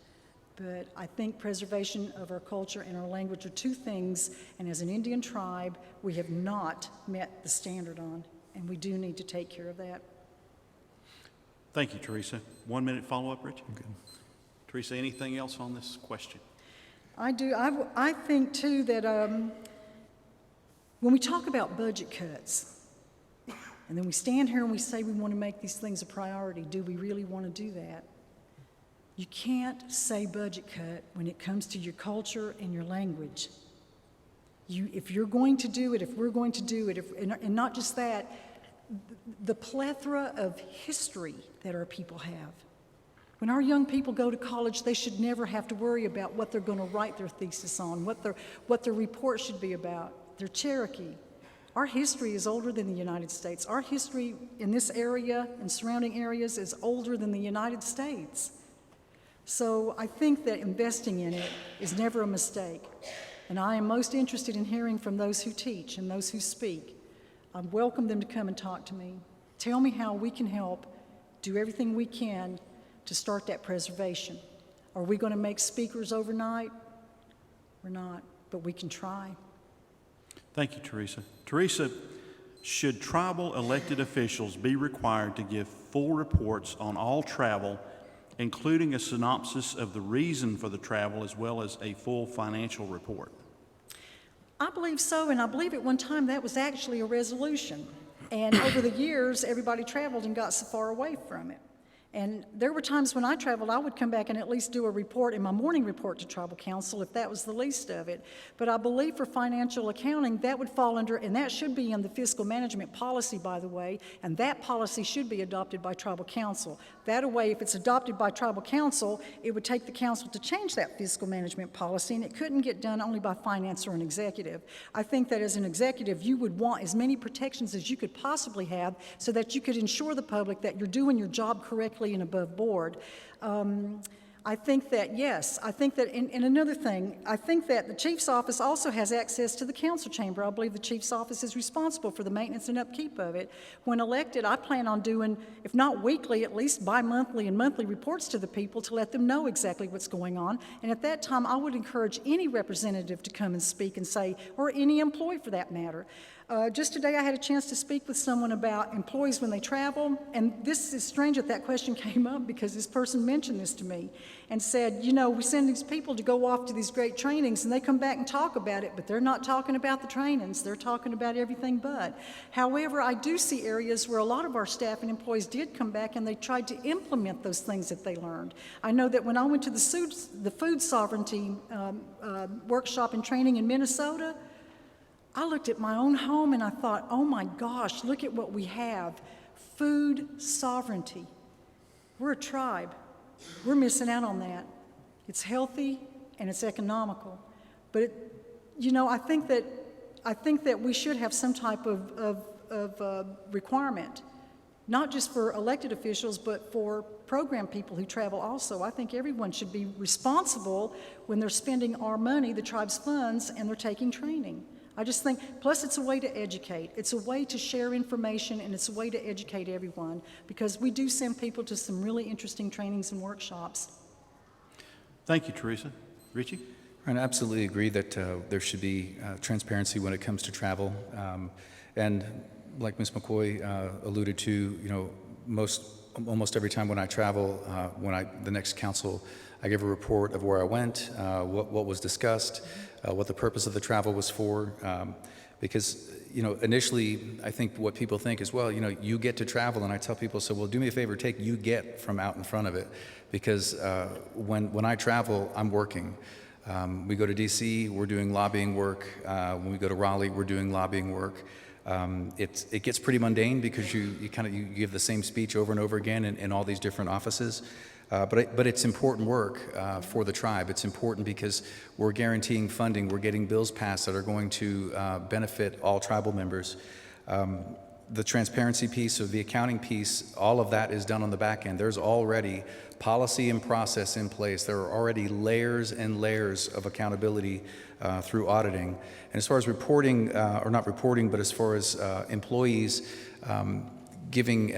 But I think preservation of our culture and our language are two things, and as an Indian tribe, we have not met the standard on, and we do need to take care of that. Thank you, Teresa. 1 minute follow-up, Rich? Okay. Teresa, anything else on this question? I do. I think, too, that when we talk about budget cuts, and then we stand here and we say we want to make these things a priority, do we really want to do that? You can't say budget cut when it comes to your culture and your language. If you're going to do it, if we're going to do it, and not just that, the plethora of history that our people have. When our young people go to college, they should never have to worry about what they're going to write their thesis on, what their report should be about. They're Cherokee. Our history is older than the United States. Our history in this area and surrounding areas is older than the United States. So I think that investing in it is never a mistake. And I am most interested in hearing from those who teach and those who speak. I welcome them to come and talk to me. Tell me how we can help do everything we can to start that preservation. Are we going to make speakers overnight? We're not, but we can try. Thank you, Teresa. Teresa, should tribal elected officials be required to give full reports on all travel, including a synopsis of the reason for the travel as well as a full financial report? I believe so, and I believe at one time that was actually a resolution. And over the years, everybody traveled and got so far away from it. And there were times when I traveled, I would come back and at least do a report in my morning report to Tribal Council if that was the least of it. But I believe for financial accounting, that would fall under, and that should be in the fiscal management policy, by the way, and that policy should be adopted by Tribal Council. That way, if it's adopted by Tribal Council, it would take the council to change that fiscal management policy, and it couldn't get done only by finance or an executive. I think that as an executive, you would want as many protections as you could possibly have so that you could ensure the public that you're doing your job correctly and above board. I think that, yes, I think that, and another thing, I think that the chief's office also has access to the council chamber. I believe the chief's office is responsible for the maintenance and upkeep of it. When elected, I plan on doing, if not weekly, at least bi-monthly and monthly reports to the people to let them know exactly what's going on. And at that time, I would encourage any representative to come and speak and say, or any employee for that matter. Just today I had a chance to speak with someone about employees when they travel, and this is strange that that question came up because this person mentioned this to me and said, you know, we send these people to go off to these great trainings and they come back and talk about it, but they're not talking about the trainings, they're talking about everything but. However, I do see areas where a lot of our staff and employees did come back and they tried to implement those things that they learned. I know that when I went to the food sovereignty workshop and training in Minnesota, I looked at my own home and I thought, oh my gosh, look at what we have. Food sovereignty. We're a tribe. We're missing out on that. It's healthy and it's economical. But, you know, I think that we should have some type of requirement, not just for elected officials, but for program people who travel also. I think everyone should be responsible when they're spending our money, the tribe's funds, and they're taking training. I just think, plus it's a way to educate. It's a way to share information, and it's a way to educate everyone, because we do send people to some really interesting trainings and workshops. Thank you, Teresa. Richie? I absolutely agree that there should be transparency when it comes to travel. And like Ms. McCoy alluded to, you know, most almost every time when I travel, the next council, I give a report of where I went, what was discussed, what the purpose of the travel was for, because initially I think what people think is, well, you get to travel, and I tell people, so well, do me a favor, take you get from out in front of it, because when I travel, I'm working. We go to DC, we're doing lobbying work. When we go to Raleigh, we're doing lobbying work. It gets pretty mundane because you give the same speech over and over again in all these different offices. But it's important work for the tribe. It's important because we're guaranteeing funding. We're getting bills passed that are going to benefit all tribal members. The transparency piece, or the accounting piece, all of that is done on the back end. There's already policy and process in place. There are already layers and layers of accountability through auditing. And as far as reporting, or not reporting, but as far as employees giving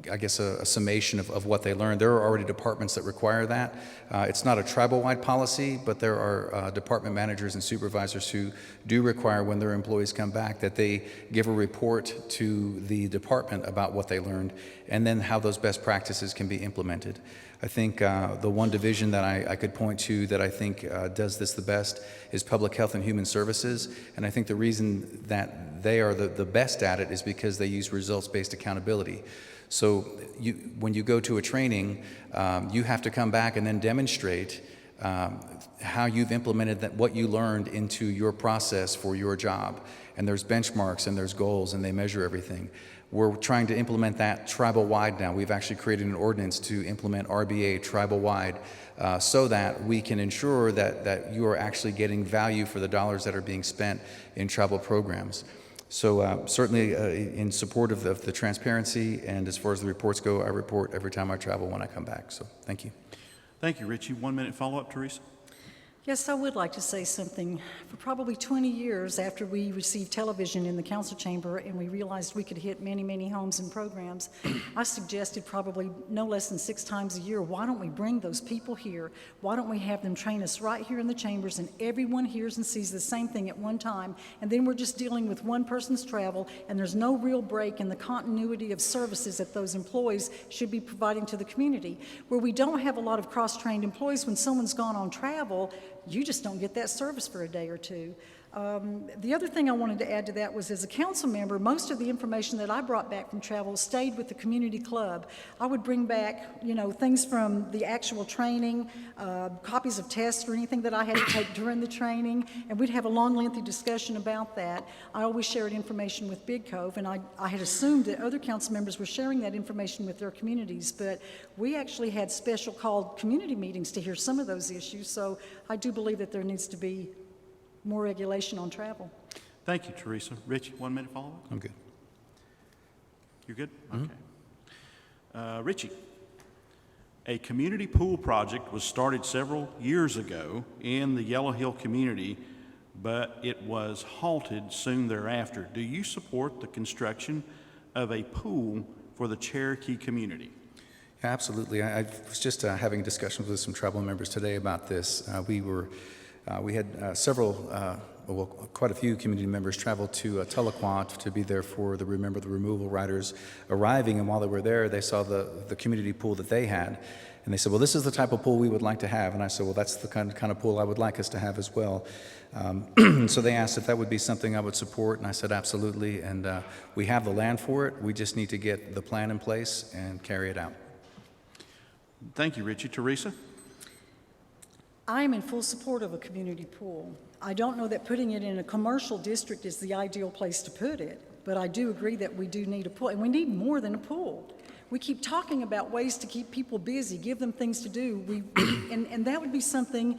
I guess, a summation of what they learned. There are already departments that require that. It's not a tribal-wide policy, but there are department managers and supervisors who do require, when their employees come back, that they give a report to the department about what they learned and then how those best practices can be implemented. I think the one division that I could point to that I think does this the best is Public Health and Human Services. And I think the reason that they are the best at it is because they use results-based accountability. So when you go to a training, you have to come back and then demonstrate how you've implemented what you learned into your process for your job. And there's benchmarks and there's goals, and they measure everything. We're trying to implement that tribal-wide now. We've actually created an ordinance to implement RBA tribal-wide so that we can ensure that you are actually getting value for the dollars that are being spent in tribal programs. So certainly in support of the transparency, and as far as the reports go, I report every time I travel when I come back. So thank you. Thank you, Richie. 1 minute follow-up, Teresa. Yes, I would like to say something. For probably 20 years after we received television in the council chamber and we realized we could hit many, many homes and programs, I suggested probably no less than 6 times a year, why don't we bring those people here? Why don't we have them train us right here in the chambers, and everyone hears and sees the same thing at one time, and then we're just dealing with one person's travel, and there's no real break in the continuity of services that those employees should be providing to the community. Where we don't have a lot of cross-trained employees, when someone's gone on travel, you just don't get that service for a day or two. The other thing I wanted to add to that was, as a council member, most of the information that I brought back from travel stayed with the community club. I would bring back, things from the actual training, copies of tests or anything that I had to take during the training, and we'd have a long, lengthy discussion about that. I always shared information with Big Cove, and I had assumed that other council members were sharing that information with their communities, but we actually had special called community meetings to hear some of those issues, so I do believe that there needs to be more regulation on travel. Thank you, Teresa. Richie, 1 minute follow-up? I'm good. You're good? Okay. Richie, a community pool project was started several years ago in the Yellow Hill community, but it was halted soon thereafter. Do you support the construction of a pool for the Cherokee community? Absolutely. I was just having discussions with some tribal members today about this. We had quite a few community members travel to Tahlequah to be there for the Remember the Removal riders arriving, and while they were there, they saw the community pool that they had, and they said, well, this is the type of pool we would like to have, and I said, well, that's the kind of pool I would like us to have as well. So they asked if that would be something I would support, and I said absolutely, and we have the land for it. We just need to get the plan in place and carry it out. Thank you, Richie. Teresa? I am in full support of a community pool. I don't know that putting it in a commercial district is the ideal place to put it, but I do agree that we do need a pool, and we need more than a pool. We keep talking about ways to keep people busy, give them things to do, and that would be something.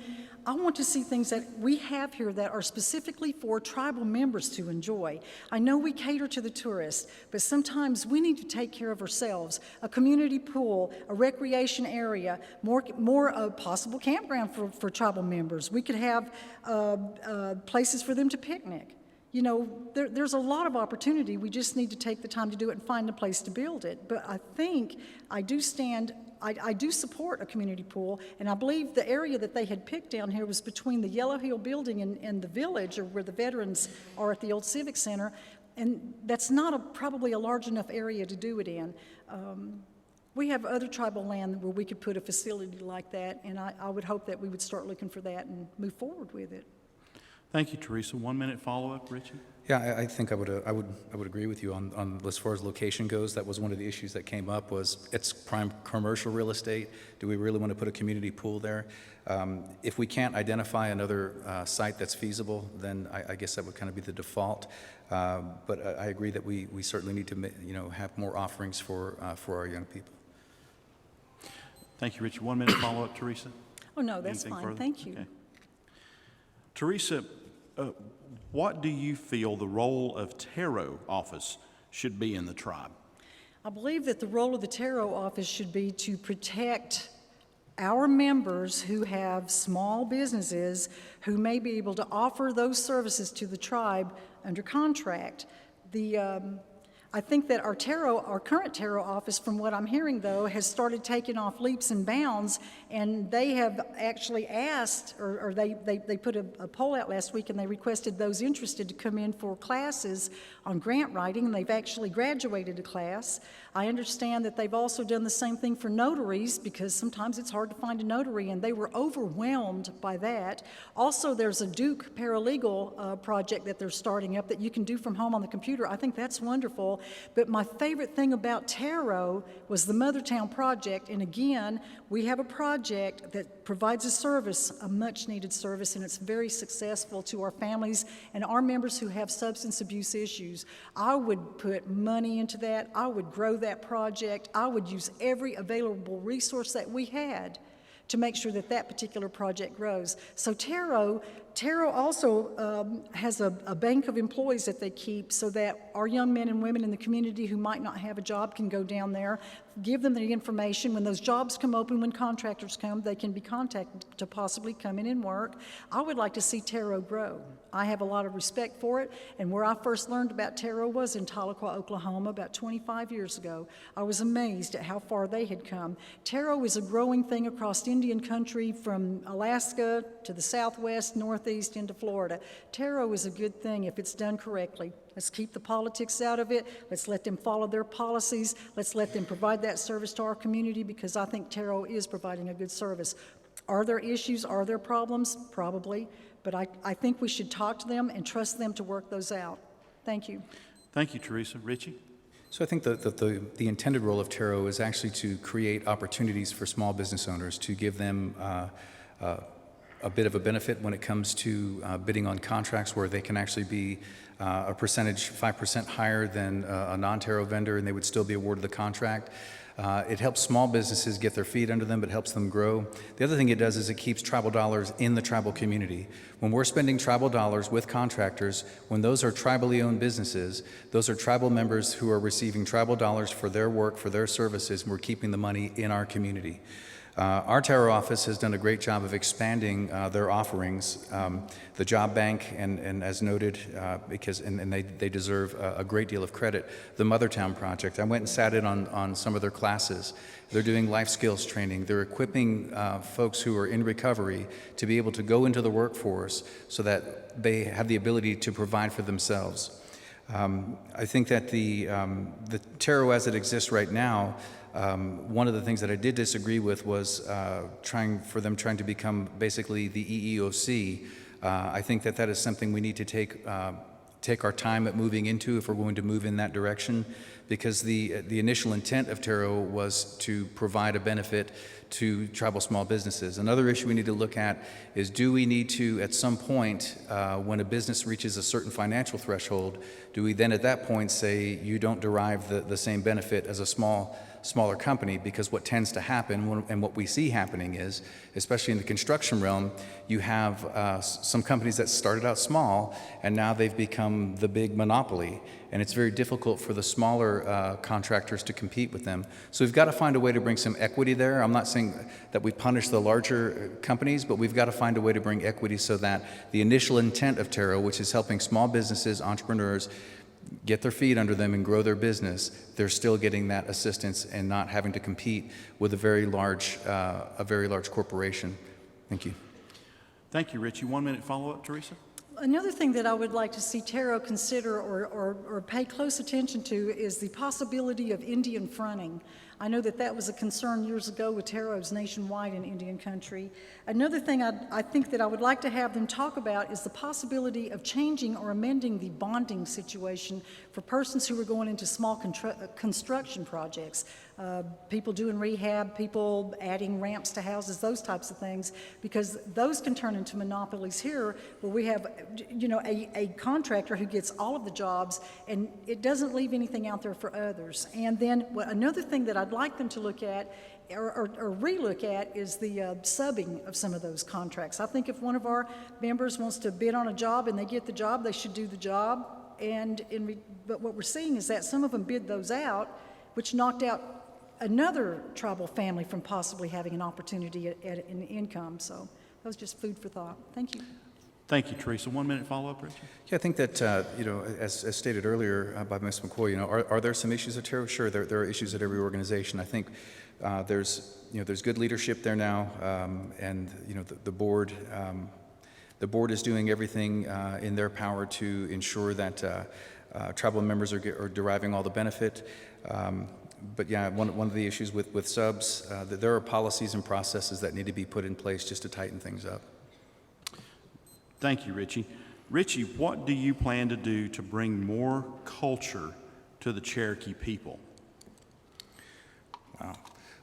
I want to see things that we have here that are specifically for tribal members to enjoy. I know we cater to the tourists, but sometimes we need to take care of ourselves. A community pool, a recreation area, more a possible campground for tribal members. We could have places for them to picnic. There's a lot of opportunity. We just need to take the time to do it and find a place to build it. But I think I do support a community pool, and I believe the area that they had picked down here was between the Yellow Hill building and the village, or where the veterans are at the old Civic Center, and that's not probably a large enough area to do it in. We have other tribal land where we could put a facility like that, and I would hope that we would start looking for that and move forward with it. Thank you, Teresa. 1 minute follow-up, Richie? Yeah, I think I would agree with you on as far as location goes. That was one of the issues that came up was it's prime commercial real estate. Do we really want to put a community pool there? If we can't identify another site that's feasible, then I guess that would kind of be the default. But I agree that we certainly need to have more offerings for our young people. Thank you, Richie. 1 minute follow-up, Teresa? Oh, no, that's Anything fine. further? Thank you. Okay. Teresa, what do you feel the role of Tarot office should be in the tribe? I believe that the role of the Tarot office should be to protect our members who have small businesses who may be able to offer those services to the tribe under contract. I think that our current Tarot office, from what I'm hearing though, has started taking off leaps and bounds, and they have actually asked, or they put a poll out last week and they requested those interested to come in for classes on grant writing, and they've actually graduated a class. I understand that they've also done the same thing for notaries, because sometimes it's hard to find a notary, and they were overwhelmed by that. Also, there's a Duke paralegal project that they're starting up that you can do from home on the computer. I think that's wonderful. But my favorite thing about Tarot was the Mothertown project, and again, we have a project that provides a service, a much-needed service, and it's very successful to our families and our members who have substance abuse issues. I would put money into that. I would grow that project. I would use every available resource that we had to make sure that that particular project grows. So Tarot also has a bank of employees that they keep so that our young men and women in the community who might not have a job can go down there, give them the information. When those jobs come open, when contractors come, they can be contacted to possibly come in and work. I would like to see Tarot grow. I have a lot of respect for it, and where I first learned about Tarot was in Tahlequah, Oklahoma, about 25 years ago. I was amazed at how far they had come. Tarot is a growing thing across Indian country, from Alaska to the Southwest, Northeast, into Florida. Tarot is a good thing if it's done correctly. Let's keep the politics out of it. Let's let them follow their policies. Let's let them provide that service to our community, because I think Tarot is providing a good service. Are there issues? Are there problems? Probably. But I think we should talk to them and trust them to work those out. Thank you. Thank you, Teresa. Richie? So I think that the intended role of Tarot is actually to create opportunities for small business owners, to give them a bit of a benefit when it comes to bidding on contracts, where they can actually be a percentage 5% higher than a non-Tarot vendor, and they would still be awarded the contract. It helps small businesses get their feet under them, but helps them grow. The other thing it does is it keeps tribal dollars in the tribal community. When we're spending tribal dollars with contractors, when those are tribally owned businesses, those are tribal members who are receiving tribal dollars for their work, for their services, and we're keeping the money in our community. Our Tarot office has done a great job of expanding their offerings, the job bank, and as noted, because they deserve a great deal of credit, the Mothertown project. I went and sat in on some of their classes. They're doing life skills training. They're equipping folks who are in recovery to be able to go into the workforce so that they have the ability to provide for themselves. I think that the Tarot as it exists right now, one of the things that I did disagree with was trying to become basically the EEOC. I think that is something we need to take our time at moving into if we're going to move in that direction, because the initial intent of Tarot was to provide a benefit to tribal small businesses. Another issue we need to look at is, do we need to, at some point, when a business reaches a certain financial threshold, do we then at that point say you don't derive the same benefit as a smaller company? Because what tends to happen, and what we see happening is, especially in the construction realm, you have some companies that started out small and now they've become the big monopoly, and it's very difficult for the smaller contractors to compete with them. So we've got to find a way to bring some equity there. I'm not saying that we punish the larger companies, but we've got to find a way to bring equity so that the initial intent of Tarot, which is helping small businesses, entrepreneurs, get their feet under them and grow their business, they're still getting that assistance and not having to compete with a very large corporation. Thank you. Thank you, Richie. 1 minute follow-up, Teresa? Another thing that I would like to see Taro consider or pay close attention to is the possibility of Indian fronting. I know that that was a concern years ago with Taros nationwide in Indian country. Another thing I think that I would like to have them talk about is the possibility of changing or amending the bonding situation for persons who are going into small construction projects. People doing rehab, people adding ramps to houses, those types of things, because those can turn into monopolies here where we have, you know, a contractor who gets all of the jobs and it doesn't leave anything out there for others. And then another thing that I'd like them to look at or relook at is the subbing of some of those contracts. I think if one of our members wants to bid on a job and they get the job, they should do the job. But what we're seeing is that some of them bid those out, which knocked out another tribal family from possibly having an opportunity at an income. So that was just food for thought. Thank you. Thank you, Teresa. 1 minute follow-up, Richie? Yeah, I think that, you know, as stated earlier by Ms. McCoy, you know, are there some issues at Taro? Sure, there are issues at every organization. I think there's good leadership there now, and, you know, the board is doing everything in their power to ensure that tribal members are deriving all the benefit. But yeah, one of the issues with subs, that there are policies and processes that need to be put in place just to tighten things up. Thank you, Richie. Richie, what do you plan to do to bring more culture to the Cherokee people? Wow.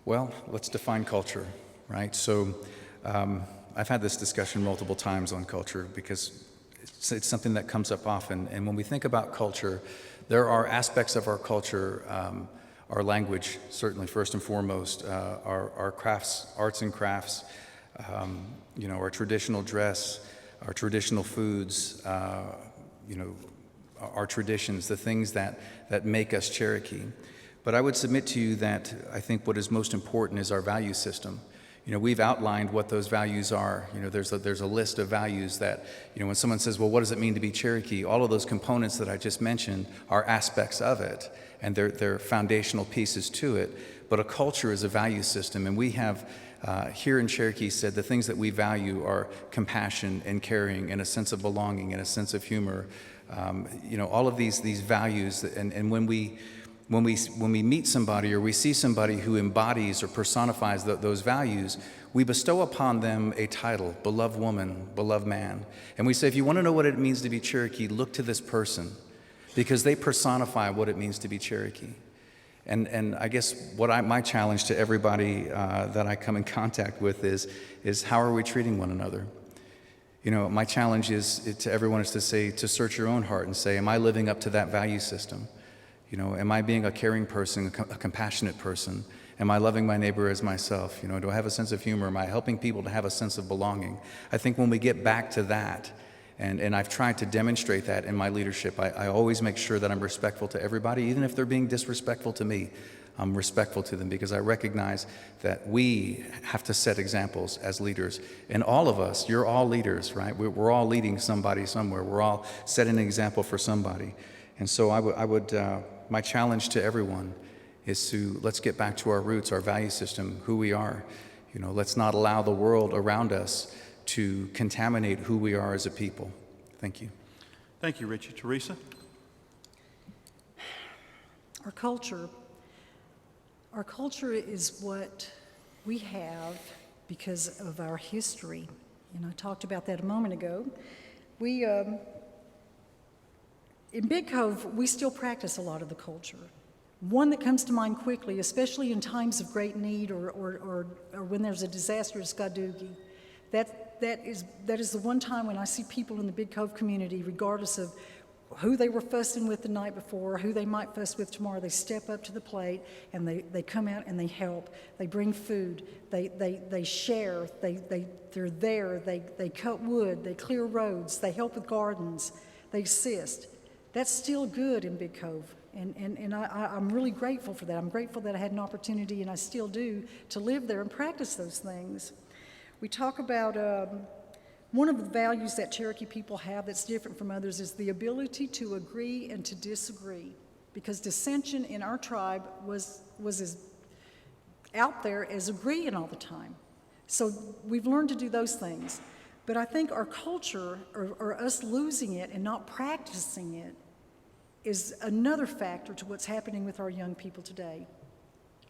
Well, let's define culture, right? So I've had this discussion multiple times on culture because it's something that comes up often. And when we think about culture, there are aspects of our culture, our language, certainly first and foremost, our crafts, arts and crafts, you know, our traditional dress, our traditional foods, you know, our traditions, the things that make us Cherokee. But I would submit to you that I think what is most important is our value system. You know, we've outlined what those values are. You know, there's a list of values that, you know, when someone says, well, what does it mean to be Cherokee? All of those components that I just mentioned are aspects of it, and they're foundational pieces to it. But a culture is a value system, and we have here in Cherokee said the things that we value are compassion and caring and a sense of belonging and a sense of humor. You know, all of these values, and when we meet somebody or we see somebody who embodies or personifies those values, we bestow upon them a title, beloved woman, beloved man. And we say, if you want to know what it means to be Cherokee, look to this person, because they personify what it means to be Cherokee. And I guess my challenge to everybody that I come in contact with is how are we treating one another? You know, my challenge to everyone is to search your own heart and say, am I living up to that value system? You know, am I being a caring person, a compassionate person? Am I loving my neighbor as myself? You know, do I have a sense of humor? Am I helping people to have a sense of belonging? I think when we get back to that, and I've tried to demonstrate that in my leadership, I always make sure that I'm respectful to everybody, even if they're being disrespectful to me. I'm respectful to them because I recognize that we have to set examples as leaders. And all of us, you're all leaders, right? We're all leading somebody somewhere. We're all setting an example for somebody. And so my challenge to everyone is let's get back to our roots, our value system, who we are. You know, let's not allow the world around us to contaminate who we are as a people. Thank you. Thank you, Richie. Teresa? Our culture is what we have because of our history. And I talked about that a moment ago. In Big Cove, we still practice a lot of the culture. One that comes to mind quickly, especially in times of great need or when there's a disaster, is Skadugi. That is the one time when I see people in the Big Cove community, regardless of who they were fussing with the night before, who they might fuss with tomorrow, they step up to the plate and they come out and they help. They bring food. They share. They're there. They cut wood. They clear roads. They help with gardens. They assist. That's still good in Big Cove. And I'm really grateful for that. I'm grateful that I had an opportunity, and I still do, to live there and practice those things. We talk about one of the values that Cherokee people have that's different from others is the ability to agree and to disagree, because dissension in our tribe was as out there as agreeing all the time. So we've learned to do those things. But I think our culture, or us losing it and not practicing it, is another factor to what's happening with our young people today.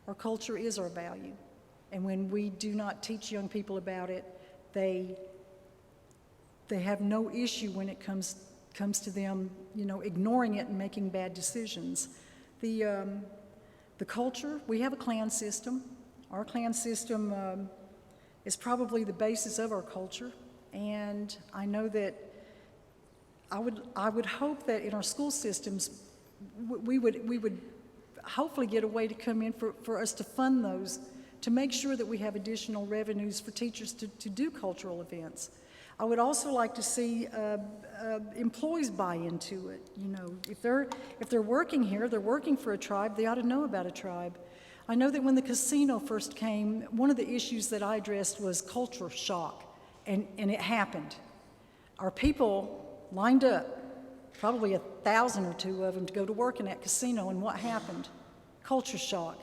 Our culture is our value. And when we do not teach young people about it, they have no issue when it comes to them, ignoring it and making bad decisions. The culture, we have a clan system. Our clan system is probably the basis of our culture. And I know that I would hope that in our school systems, we would hopefully get a way to come in for us to fund those, to make sure that we have additional revenues for teachers to do cultural events. I would also like to see employees buy into it. If they're working here, they're working for a tribe, they ought to know about a tribe. I know that when the casino first came, one of the issues that I addressed was culture shock, and it happened. Our people lined up, probably 1,000 or 2 of them, to go to work in that casino, and what happened? Culture shock,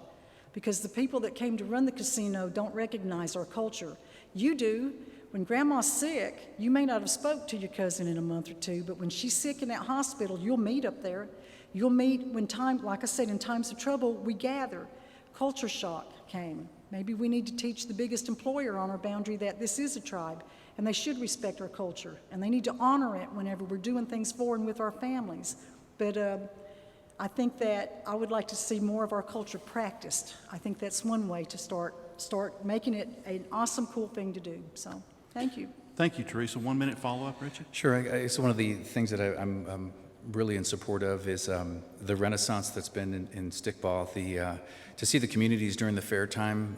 because the people that came to run the casino don't recognize our culture. You do. When grandma's sick, you may not have spoke to your cousin in a month or 2, but when she's sick in that hospital, you'll meet up there. You'll meet when like I said, in times of trouble, we gather. Culture shock came. Maybe we need to teach the biggest employer on our boundary that this is a tribe, and they should respect our culture, and they need to honor it whenever we're doing things for and with our families. But I think that I would like to see more of our culture practiced. I think that's one way to start making it an awesome, cool thing to do. So, thank you. Thank you, Teresa. 1 minute follow-up, Richard? Sure. It's one of the things that I'm really in support of is the renaissance that's been in stickball. To see the communities during the fair time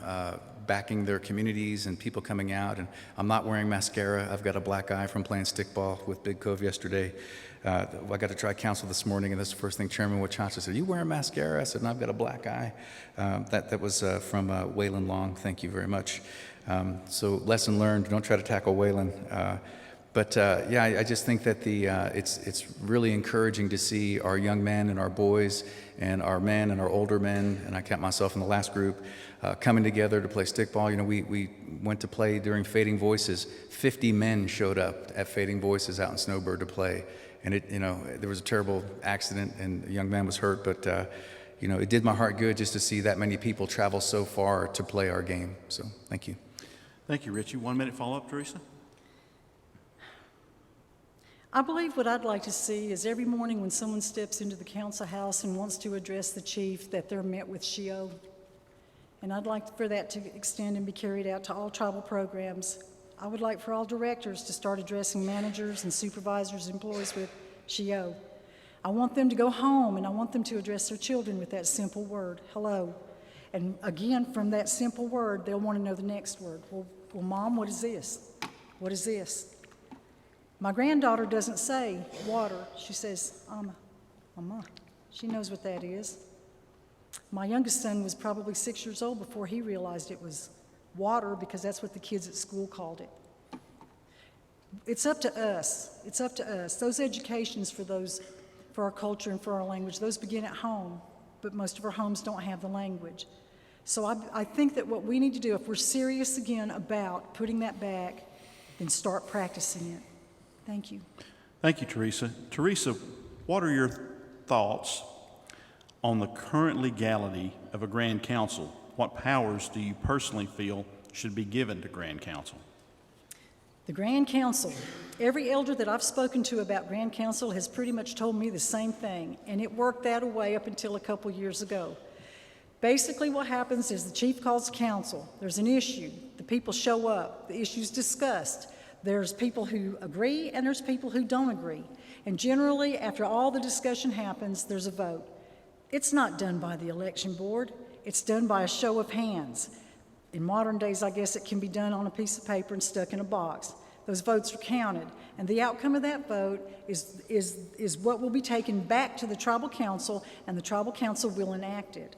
backing their communities and people coming out. And I'm not wearing mascara. I've got a black eye from playing stickball with Big Cove yesterday. I got to try council this morning, and this is the first thing Chairman Wachacha said, "You wearing mascara?" I said, "No, I've got a black eye." That was from Waylon Long. Thank you very much. So lesson learned, don't try to tackle Waylon. But I just think that it's really encouraging to see our young men and our boys and our men and our older men, and I count myself in the last group, coming together to play stickball. We went to play during Fading Voices. 50 men showed up at Fading Voices out in Snowbird to play, and there was a terrible accident and a young man was hurt, but it did my heart good just to see that many people travel so far to play our game. So thank you. Thank you, Richie. 1 minute follow-up, Teresa? I believe what I'd like to see is every morning when someone steps into the council house and wants to address the chief, that they're met with Shio. And I'd like for that to extend and be carried out to all tribal programs. I would like for all directors to start addressing managers and supervisors, employees with Shio. I want them to go home and I want them to address their children with that simple word, hello. And again, from that simple word, they'll want to know the next word. Well, Mom, what is this? What is this? My granddaughter doesn't say water. She says, Mama. She knows what that is. My youngest son was probably 6 years old before he realized it was water, because that's what the kids at school called it. It's up to us. It's up to us. Those educations for our culture and for our language, those begin at home, but most of our homes don't have the language. So I think that what we need to do, if we're serious again about putting that back, then start practicing it. Thank you. Thank you, Teresa. Teresa, what are your thoughts on the current legality of a Grand Council? What powers do you personally feel should be given to Grand Council? The Grand Council, every elder that I've spoken to about Grand Council has pretty much told me the same thing, and it worked that way up until a couple years ago. Basically what happens is the chief calls council. There's an issue. The people show up. The issue's discussed. There's people who agree and there's people who don't agree. And generally, after all the discussion happens, there's a vote. It's not done by the election board. It's done by a show of hands. In modern days, I guess it can be done on a piece of paper and stuck in a box. Those votes are counted, and the outcome of that vote is what will be taken back to the tribal council, and the tribal council will enact it.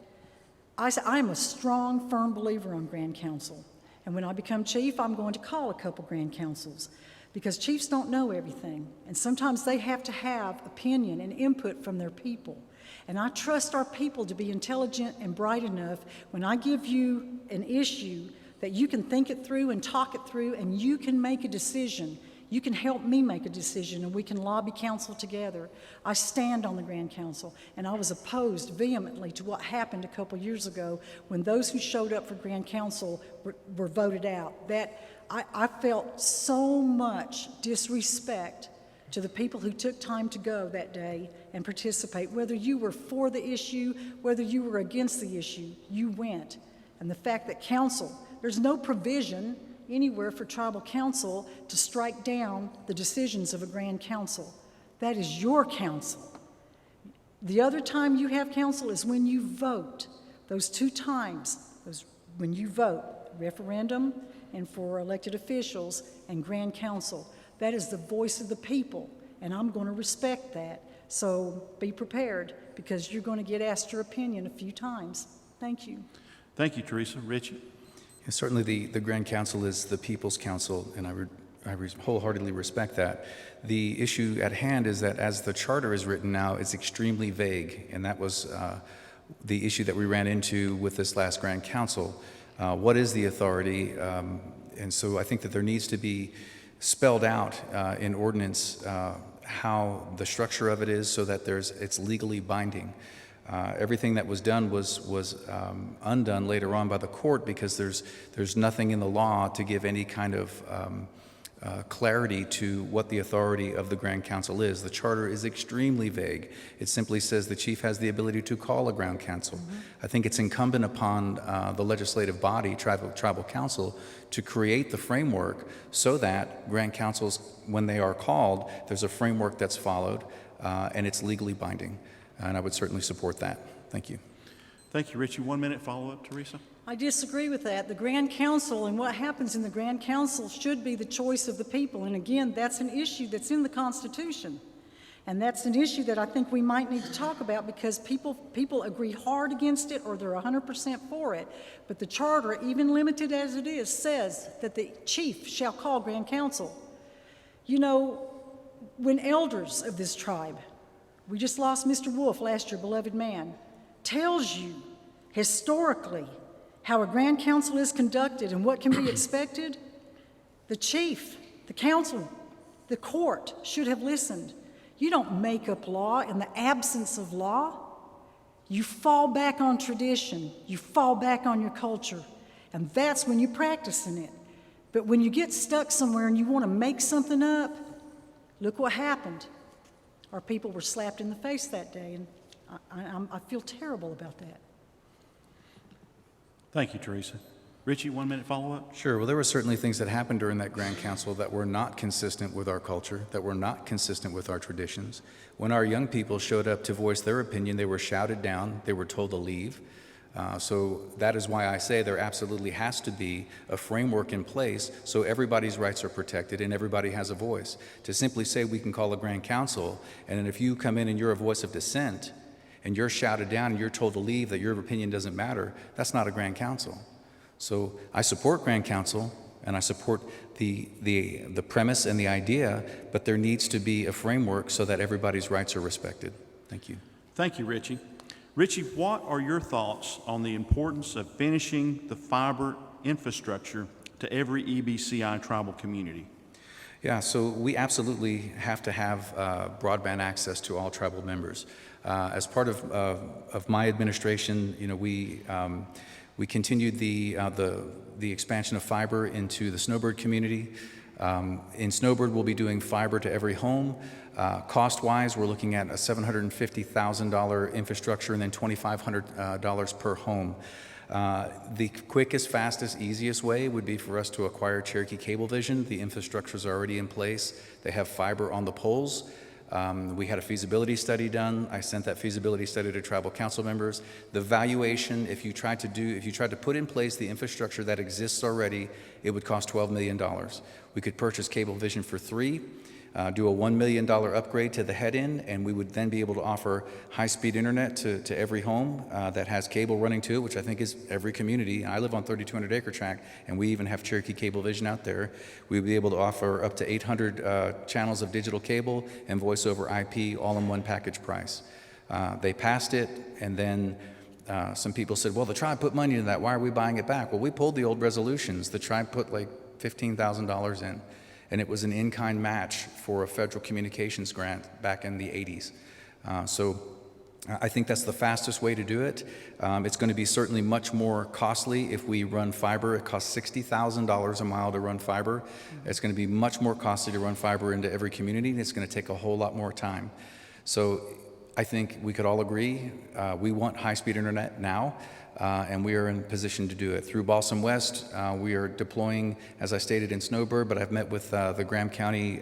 I'm a strong, firm believer on Grand Council. And when I become chief, I'm going to call a couple Grand Councils, because chiefs don't know everything. And sometimes they have to have opinion and input from their people. And I trust our people to be intelligent and bright enough when I give you an issue that you can think it through and talk it through, and you can make a decision. You can help me make a decision, and we can lobby council together. I stand on the Grand Council, and I was opposed vehemently to what happened a couple years ago when those who showed up for Grand Council were voted out. That I felt so much disrespect to the people who took time to go that day and participate. Whether you were for the issue, whether you were against the issue, you went. And the fact that council, there's no provision anywhere for tribal council to strike down the decisions of a Grand Council. That is your council. The other time you have council is when you vote. Those two times, when you vote, referendum and for elected officials and Grand Council. That is the voice of the people, and I'm going to respect that. So be prepared, because you're going to get asked your opinion a few times. Thank you. Thank you, Teresa. Richie? Yeah, certainly the Grand Council is the People's Council, and I wholeheartedly respect that. The issue at hand is that as the charter is written now, it's extremely vague, and that was the issue that we ran into with this last Grand Council. What is the authority? And so I think that there needs to be spelled out in ordinance how the structure of it is, so that it's legally binding. Everything that was done was undone later on by the court, because there's nothing in the law to give any kind of clarity to what the authority of the Grand Council is. The charter is extremely vague. It simply says the chief has the ability to call a Grand Council. I think it's incumbent upon the legislative body, tribal council, to create the framework so that Grand Councils, when they are called, there's a framework that's followed and it's legally binding. And I would certainly support that. Thank you. Thank you, Richie. 1 minute follow-up, Teresa? I disagree with that. The Grand Council and what happens in the Grand Council should be the choice of the people. And again, that's an issue that's in the Constitution. And that's an issue that I think we might need to talk about, because people agree hard against it, or they're 100% for it. But the charter, even limited as it is, says that the chief shall call Grand Council. You know, when elders of this tribe, we just lost Mr. Wolf last year, beloved man, tells you historically how a Grand Council is conducted and what can be expected, the chief, the council, the court should have listened. You don't make up law in the absence of law. You fall back on tradition. You fall back on your culture. And that's when you're practicing it. But when you get stuck somewhere and you want to make something up, look what happened. Our people were slapped in the face that day, and I feel terrible about that. Thank you, Teresa. Richie, 1 minute follow-up? Sure. Well, there were certainly things that happened during that Grand Council that were not consistent with our culture, that were not consistent with our traditions. When our young people showed up to voice their opinion, they were shouted down, they were told to leave. So that is why I say there absolutely has to be a framework in place so everybody's rights are protected and everybody has a voice. To simply say we can call a Grand Council, and then if you come in and you're a voice of dissent and you're shouted down and you're told to leave, that your opinion doesn't matter, that's not a Grand Council. So I support Grand Council, and I support the premise and the idea, but there needs to be a framework so that everybody's rights are respected. Thank you. Thank you, Richie. Richie, what are your thoughts on the importance of finishing the fiber infrastructure to every EBCI tribal community? Yeah, so we absolutely have to have broadband access to all tribal members. As part of my administration, you know, we continued the expansion of fiber into the snowbird community. In snowbird, we'll be doing fiber to every home. Cost-wise, we're looking at a $750,000 infrastructure and then $2,500 per home. The quickest, fastest, easiest way would be for us to acquire Cherokee Cablevision. The infrastructure is already in place. They have fiber on the poles. We had a feasibility study done. I sent that feasibility study to tribal council members. The valuation, if you tried to put in place the infrastructure that exists already, it would cost $12 million. We could purchase Cablevision for $3 million, do a $1 million upgrade to the head-end, and we would then be able to offer high-speed internet to every home that has cable running to it, which I think is every community. I live on 3,200 acre tract, and we even have Cherokee Cablevision out there. We would be able to offer up to 800 channels of digital cable and voice over IP all in one package price. They passed it, and then some people said, well, the tribe put money into that. Why are we buying it back? Well, we pulled the old resolutions. The tribe put like $15,000 in, and it was an in-kind match for a federal communications grant back in the 80s. So I think that's the fastest way to do it. It's going to be certainly much more costly if we run fiber. It costs $60,000 a mile to run fiber. It's going to be much more costly to run fiber into every community, and it's going to take a whole lot more time. So I think we could all agree we want high-speed internet now, and we are in position to do it. Through Balsam West, we are deploying, as I stated, in Snowbird, but I've met with the Graham County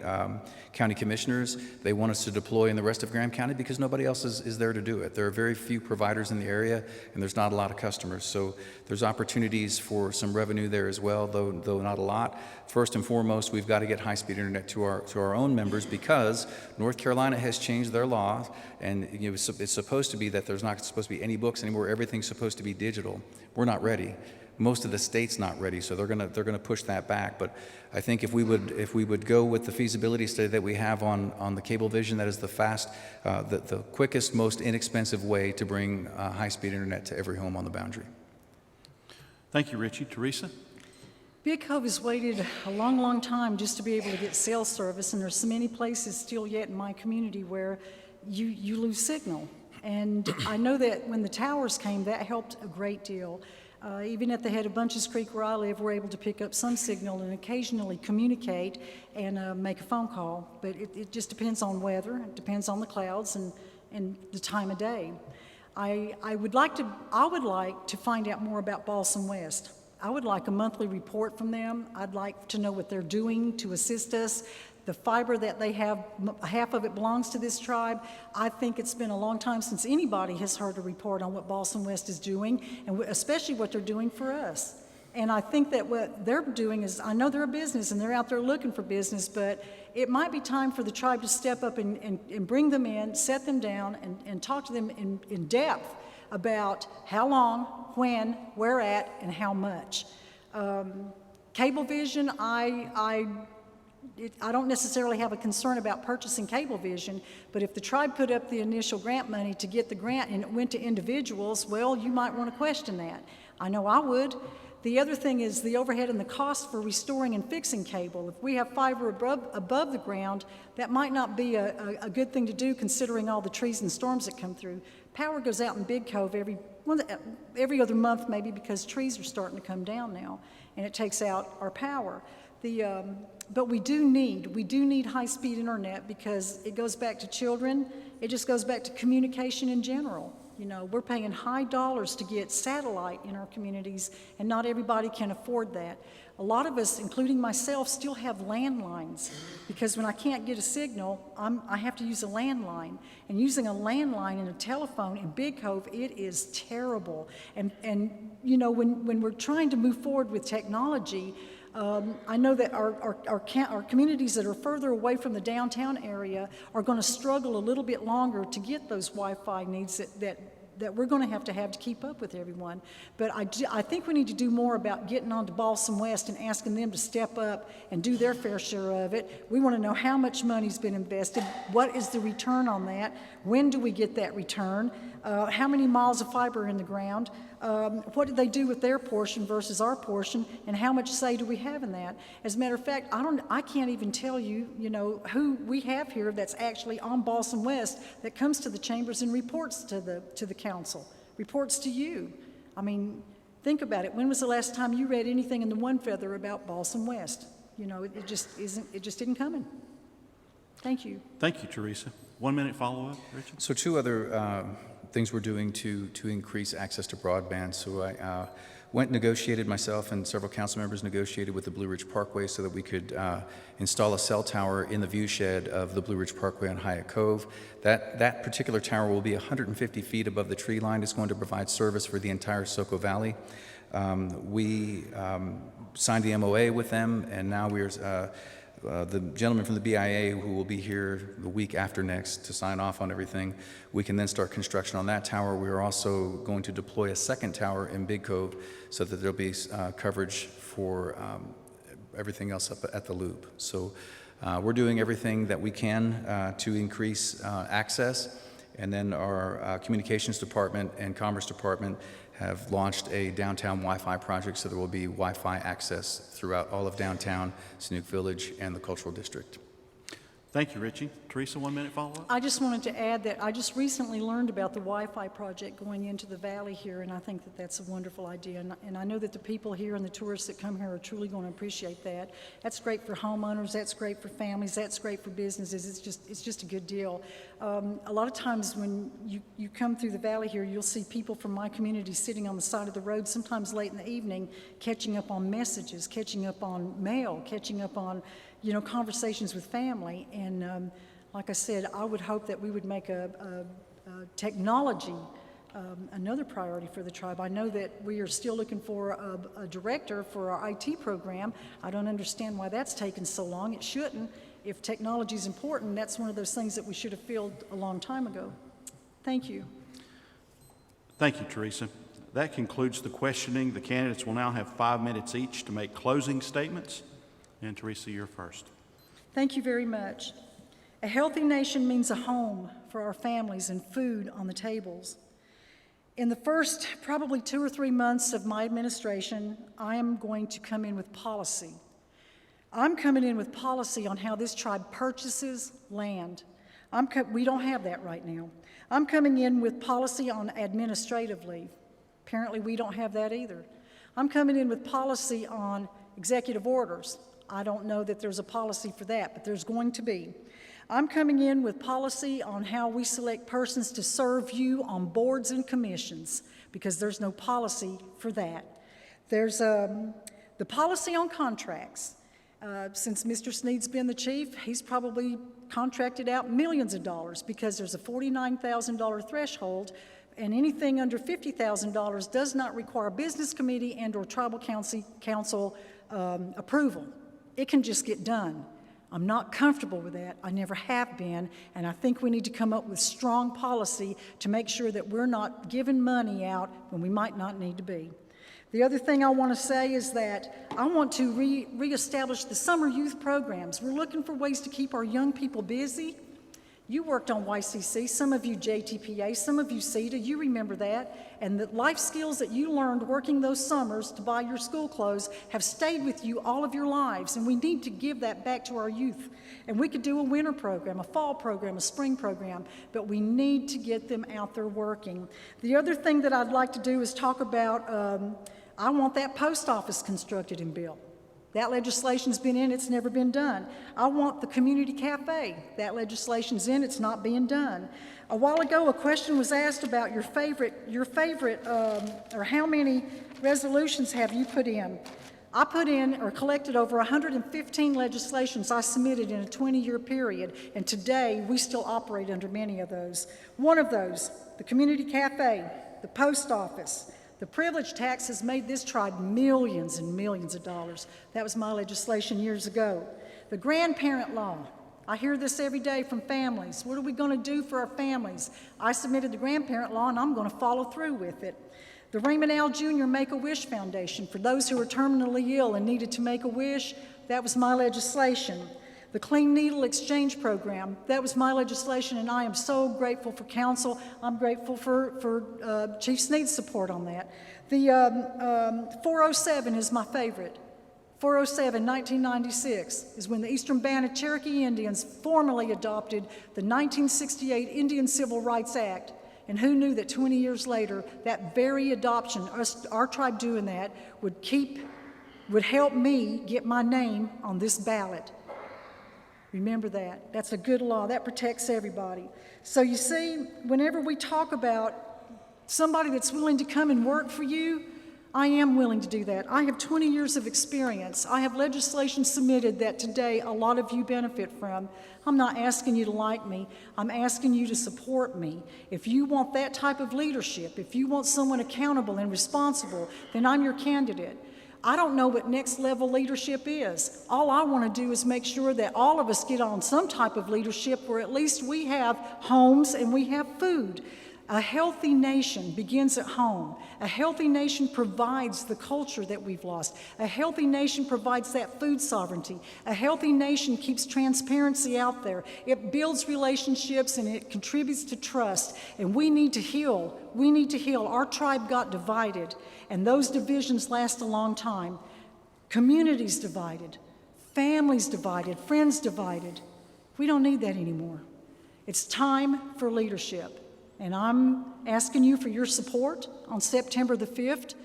County Commissioners. They want us to deploy in the rest of Graham County because nobody else is there to do it. There are very few providers in the area, and there's not a lot of customers. So there's opportunities for some revenue there as well, though not a lot. First and foremost, we've got to get high-speed internet to our own members because North Carolina has changed their law, and it's supposed to be that there's not supposed to be any books anymore. Everything's supposed to be digital. We're not ready. Most of the state's not ready, so they're gonna push that back. But I think if we would go with the feasibility study that we have on the Cablevision, that is the quickest, most inexpensive way to bring high-speed internet to every home on the boundary. Thank you, Richie. Teresa? Big Cove has waited a long, long time just to be able to get cell service, and there's so many places still yet in my community where you lose signal. And I know that when the towers came, that helped a great deal. Even at the head of Bunches Creek where I live, we're able to pick up some signal and occasionally communicate and make a phone call. But it just depends on weather, it depends on the clouds and the time of day. I would like to find out more about Balsam West. I would like a monthly report from them. I'd like to know what they're doing to assist us. The fiber that they have, half of it belongs to this tribe. I think it's been a long time since anybody has heard a report on what Balsam West is doing, and especially what they're doing for us. And I think that what they're doing is, I know they're a business and they're out there looking for business, but it might be time for the tribe to step up and bring them in, set them down, and talk to them in depth about how long, when, where at, and how much. Cablevision, I don't necessarily have a concern about purchasing Cablevision, but if the tribe put up the initial grant money to get the grant and it went to individuals, well, you might want to question that. I know I would. The other thing is the overhead and the cost for restoring and fixing cable. If we have fiber above the ground, that might not be a good thing to do considering all the trees and storms that come through. Power goes out in Big Cove every other month maybe because trees are starting to come down now, and it takes out our power. But we do need high-speed internet because it goes back to children. It just goes back to communication in general. You know, we're paying high dollars to get satellite in our communities, and not everybody can afford that. A lot of us, including myself, still have landlines because when I can't get a signal, I have to use a landline. And using a landline and a telephone in Big Cove, it is terrible. And you know, when we're trying to move forward with technology, I know that our communities that are further away from the downtown area are going to struggle a little bit longer to get those Wi-Fi needs that we're going to have to keep up with everyone. But I think we need to do more about getting on to Balsam West and asking them to step up and do their fair share of it. We want to know how much money's been invested, what is the return on that, when do we get that return, how many miles of fiber are in the ground, what did they do with their portion versus our portion, and how much say do we have in that? As a matter of fact, I can't even tell you, who we have here that's actually on Balsam West that comes to the chambers and reports to the council, reports to you. I mean, think about it. When was the last time you read anything in the One Feather about Balsam West? It just isn't coming. Thank you. Thank you, Teresa. 1 minute follow-up, Richard? So two other things we're doing to increase access to broadband. So I went and negotiated, myself and several council members negotiated with the Blue Ridge Parkway so that we could install a cell tower in the view shed of the Blue Ridge Parkway on Hyatt Cove. That particular tower will be 150 feet above the tree line. It's going to provide service for the entire Soco Valley. We signed the MOA with them, and now we're the gentleman from the BIA who will be here the week after next to sign off on everything. We can then start construction on that tower. We are also going to deploy a second tower in Big Cove so that there'll be coverage for everything else up at the loop. So we're doing everything that we can to increase access. And then our Communications Department and Commerce Department have launched a downtown Wi-Fi project, so there will be Wi-Fi access throughout all of downtown, Chinook Village, and the Cultural District. Thank you, Richie. Teresa, 1 minute follow-up? I just wanted to add that I just recently learned about the Wi-Fi project going into the valley here, and I think that that's a wonderful idea. And I know that the people here and the tourists that come here are truly going to appreciate that. That's great for homeowners, that's great for families, that's great for businesses. It's just a good deal. A lot of times when you come through the valley here, you'll see people from my community sitting on the side of the road, sometimes late in the evening, catching up on messages, catching up on mail, catching up on conversations with family. And like I said, I would hope that we would make a technology another priority for the tribe. I know that we are still looking for a director for our IT program. I don't understand why that's taken so long. It shouldn't. If technology is important, that's one of those things that we should have filled a long time ago. Thank you. Thank you, Teresa. That concludes the questioning. The candidates will now have 5 minutes each to make closing statements. And Teresa, you're first. Thank you very much. A healthy nation means a home for our families and food on the tables. In the first probably 2 or 3 months of my administration, I am going to come in with policy. I'm coming in with policy on how this tribe purchases land. We don't have that right now. I'm coming in with policy on administrative leave. Apparently we don't have that either. I'm coming in with policy on executive orders. I don't know that there's a policy for that, but there's going to be. I'm coming in with policy on how we select persons to serve you on boards and commissions, because there's no policy for that. There's the policy on contracts. Since Mr. Sneed's been the chief, he's probably contracted out millions of dollars because there's a $49,000 threshold, and anything under $50,000 does not require business committee and or tribal council approval. It can just get done. I'm not comfortable with that. I never have been, and I think we need to come up with strong policy to make sure that we're not giving money out when we might not need to be. The other thing I want to say is that I want to reestablish the summer youth programs. We're looking for ways to keep our young people busy. You worked on YCC, some of you JTPA, some of you CETA, you remember that. And the life skills that you learned working those summers to buy your school clothes have stayed with you all of your lives, and we need to give that back to our youth. And we could do a winter program, a fall program, a spring program, but we need to get them out there working. The other thing that I'd like to do is talk about, I want that post office constructed and built. That legislation's been in, it's never been done. I want the community cafe. That legislation's in, it's not being done. A while ago, a question was asked about your favorite, or how many resolutions have you put in? I put in or collected over 115 legislations I submitted in a 20-year period, and today we still operate under many of those. One of those, the community cafe, the post office. The privilege tax has made this tribe millions and millions of dollars. That was my legislation years ago. The grandparent law. I hear this every day from families. What are we going to do for our families? I submitted the grandparent law, and I'm going to follow through with it. The Raymond L. Jr. Make-A-Wish Foundation, for those who are terminally ill and needed to make a wish, that was my legislation. The Clean Needle Exchange Program, that was my legislation, and I am so grateful for council. I'm grateful for Chief Sneed's support on that. The 407 is my favorite. 407, 1996, is when the Eastern Band of Cherokee Indians formally adopted the 1968 Indian Civil Rights Act. And who knew that 20 years later, that very adoption, our tribe doing that, would help me get my name on this ballot. Remember that. That's a good law. That protects everybody. So you see, whenever we talk about somebody that's willing to come and work for you, I am willing to do that. I have 20 years of experience. I have legislation submitted that today a lot of you benefit from. I'm not asking you to like me. I'm asking you to support me. If you want that type of leadership, if you want someone accountable and responsible, then I'm your candidate. I don't know what next level leadership is. All I want to do is make sure that all of us get on some type of leadership where at least we have homes and we have food. A healthy nation begins at home. A healthy nation provides the culture that we've lost. A healthy nation provides that food sovereignty. A healthy nation keeps transparency out there. It builds relationships and it contributes to trust. And we need to heal. We need to heal. Our tribe got divided, and those divisions last a long time. Communities divided, families divided, friends divided. We don't need that anymore. It's time for leadership. And I'm asking you for your support on September the 5th.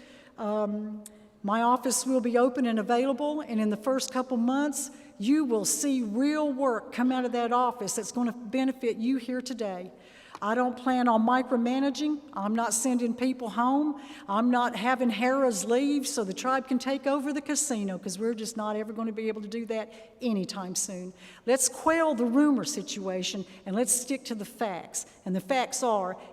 My office will be open and available, and in the first couple months, you will see real work come out of that office that's going to benefit you here today. I don't plan on micromanaging. I'm not sending people home. I'm not having Harrah's leave so the tribe can take over the casino, because we're just not ever going to be able to do that anytime soon. Let's quell the rumor situation and let's stick to the facts. And the facts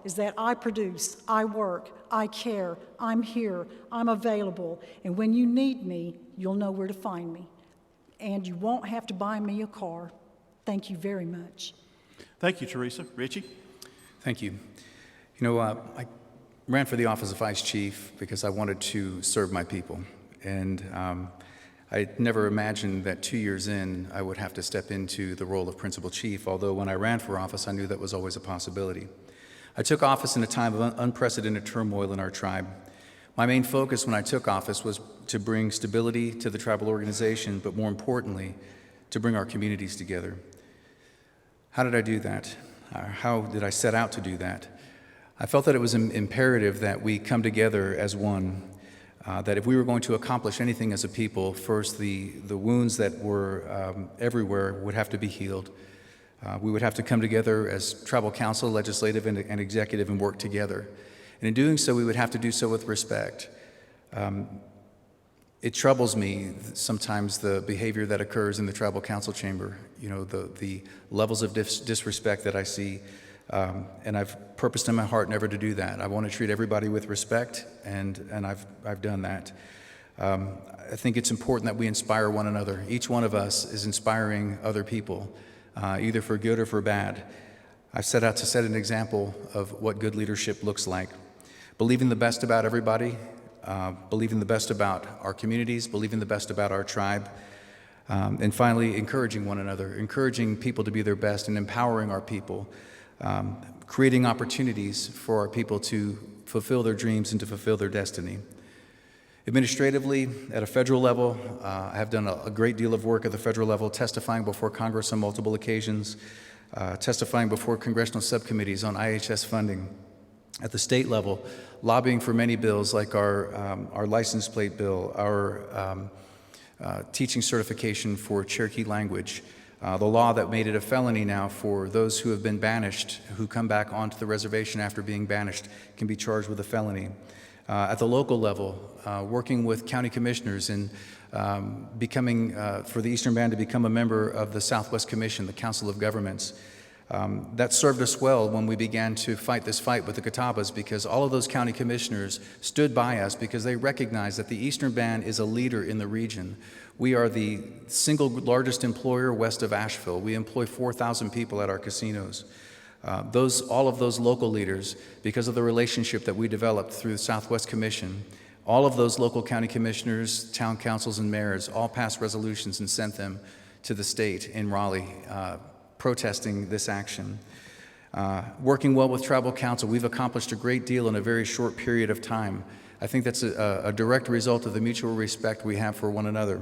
is that I produce, I work, I care, I'm here, I'm available. And when you need me, you'll know where to find me. And you won't have to buy me a car. Thank you very much. Thank you, Teresa. Richie? Thank you. I ran for the office of vice chief because I wanted to serve my people. And I never imagined that 2 years in, I would have to step into the role of principal chief, although when I ran for office, I knew that was always a possibility. I took office in a time of unprecedented turmoil in our tribe. My main focus when I took office was to bring stability to the tribal organization, but more importantly, to bring our communities together. How did I do that? How did I set out to do that? I felt that it was imperative that we come together as one, that if we were going to accomplish anything as a people, first the wounds that were everywhere would have to be healed. We would have to come together as tribal council, legislative, and executive and work together. And in doing so, we would have to do so with respect. It troubles me sometimes the behavior that occurs in the tribal council chamber, the levels of disrespect that I see, and I've purposed in my heart never to do that. I want to treat everybody with respect, and I've done that. I think it's important that we inspire one another. Each one of us is inspiring other people, either for good or for bad. I've set out to set an example of what good leadership looks like. Believing the best about everybody, believing the best about our communities, believing the best about our tribe, and finally encouraging one another, encouraging people to be their best and empowering our people, creating opportunities for our people to fulfill their dreams and to fulfill their destiny. Administratively, at a federal level, I have done a great deal of work at the federal level, testifying before Congress on multiple occasions, testifying before congressional subcommittees on IHS funding. At the state level, lobbying for many bills like our license plate bill, our teaching certification for Cherokee language, the law that made it a felony now for those who have been banished, who come back onto the reservation after being banished, can be charged with a felony. At the local level, working with county commissioners and becoming, for the Eastern Band to become a member of the Southwest Commission, the Council of Governments. That served us well when we began to fight this fight with the Catawbas, because all of those county commissioners stood by us because they recognized that the Eastern Band is a leader in the region. We are the single largest employer west of Asheville. We employ 4,000 people at our casinos. All of those local leaders, because of the relationship that we developed through the Southwest Commission, all of those local county commissioners, town councils, and mayors all passed resolutions and sent them to the state in Raleigh, protesting this action. Working well with tribal council, we've accomplished a great deal in a very short period of time. I think that's a direct result of the mutual respect we have for one another.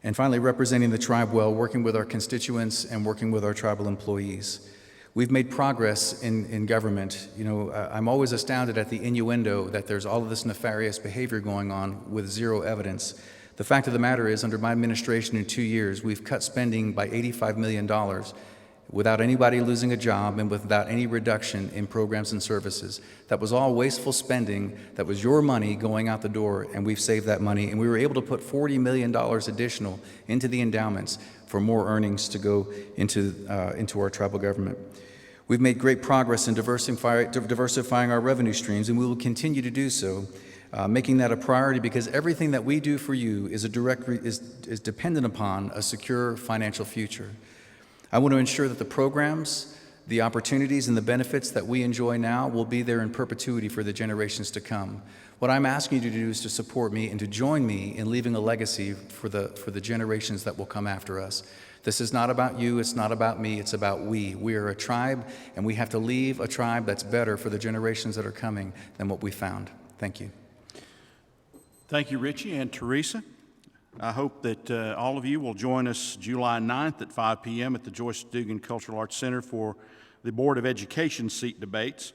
And finally, representing the tribe well, working with our constituents and working with our tribal employees. We've made progress in government. I'm always astounded at the innuendo that there's all of this nefarious behavior going on with zero evidence. The fact of the matter is, under my administration in 2 years, we've cut spending by $85 million without anybody losing a job and without any reduction in programs and services. That was all wasteful spending. That was your money going out the door, and we've saved that money. And we were able to put $40 million additional into the endowments for more earnings to go into our tribal government. We've made great progress in diversifying our revenue streams, and we will continue to do so. Making that a priority, because everything that we do for you is dependent upon a secure financial future. I want to ensure that the programs The opportunities and the benefits that we enjoy now will be there in perpetuity for the generations to come. What I'm asking you to do is to support me and to join me in leaving a legacy for the generations that will come after us. This is not about you, it's not about me, it's about we. We are a tribe, and we have to leave a tribe that's better for the generations that are coming than what we found. Thank you. Thank you, Richie and Teresa. I hope that all of you will join us July 9th at 5 p.m. at the Joyce Dugan Cultural Arts Center for the Board of Education seat debates.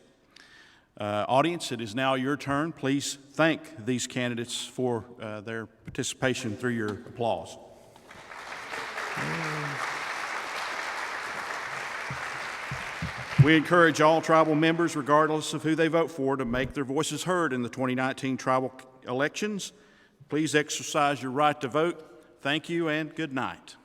Audience, it is now your turn. Please thank these candidates for their participation through your applause. We encourage all tribal members, regardless of who they vote for, to make their voices heard in the 2019 tribal elections. Please exercise your right to vote. Thank you and good night.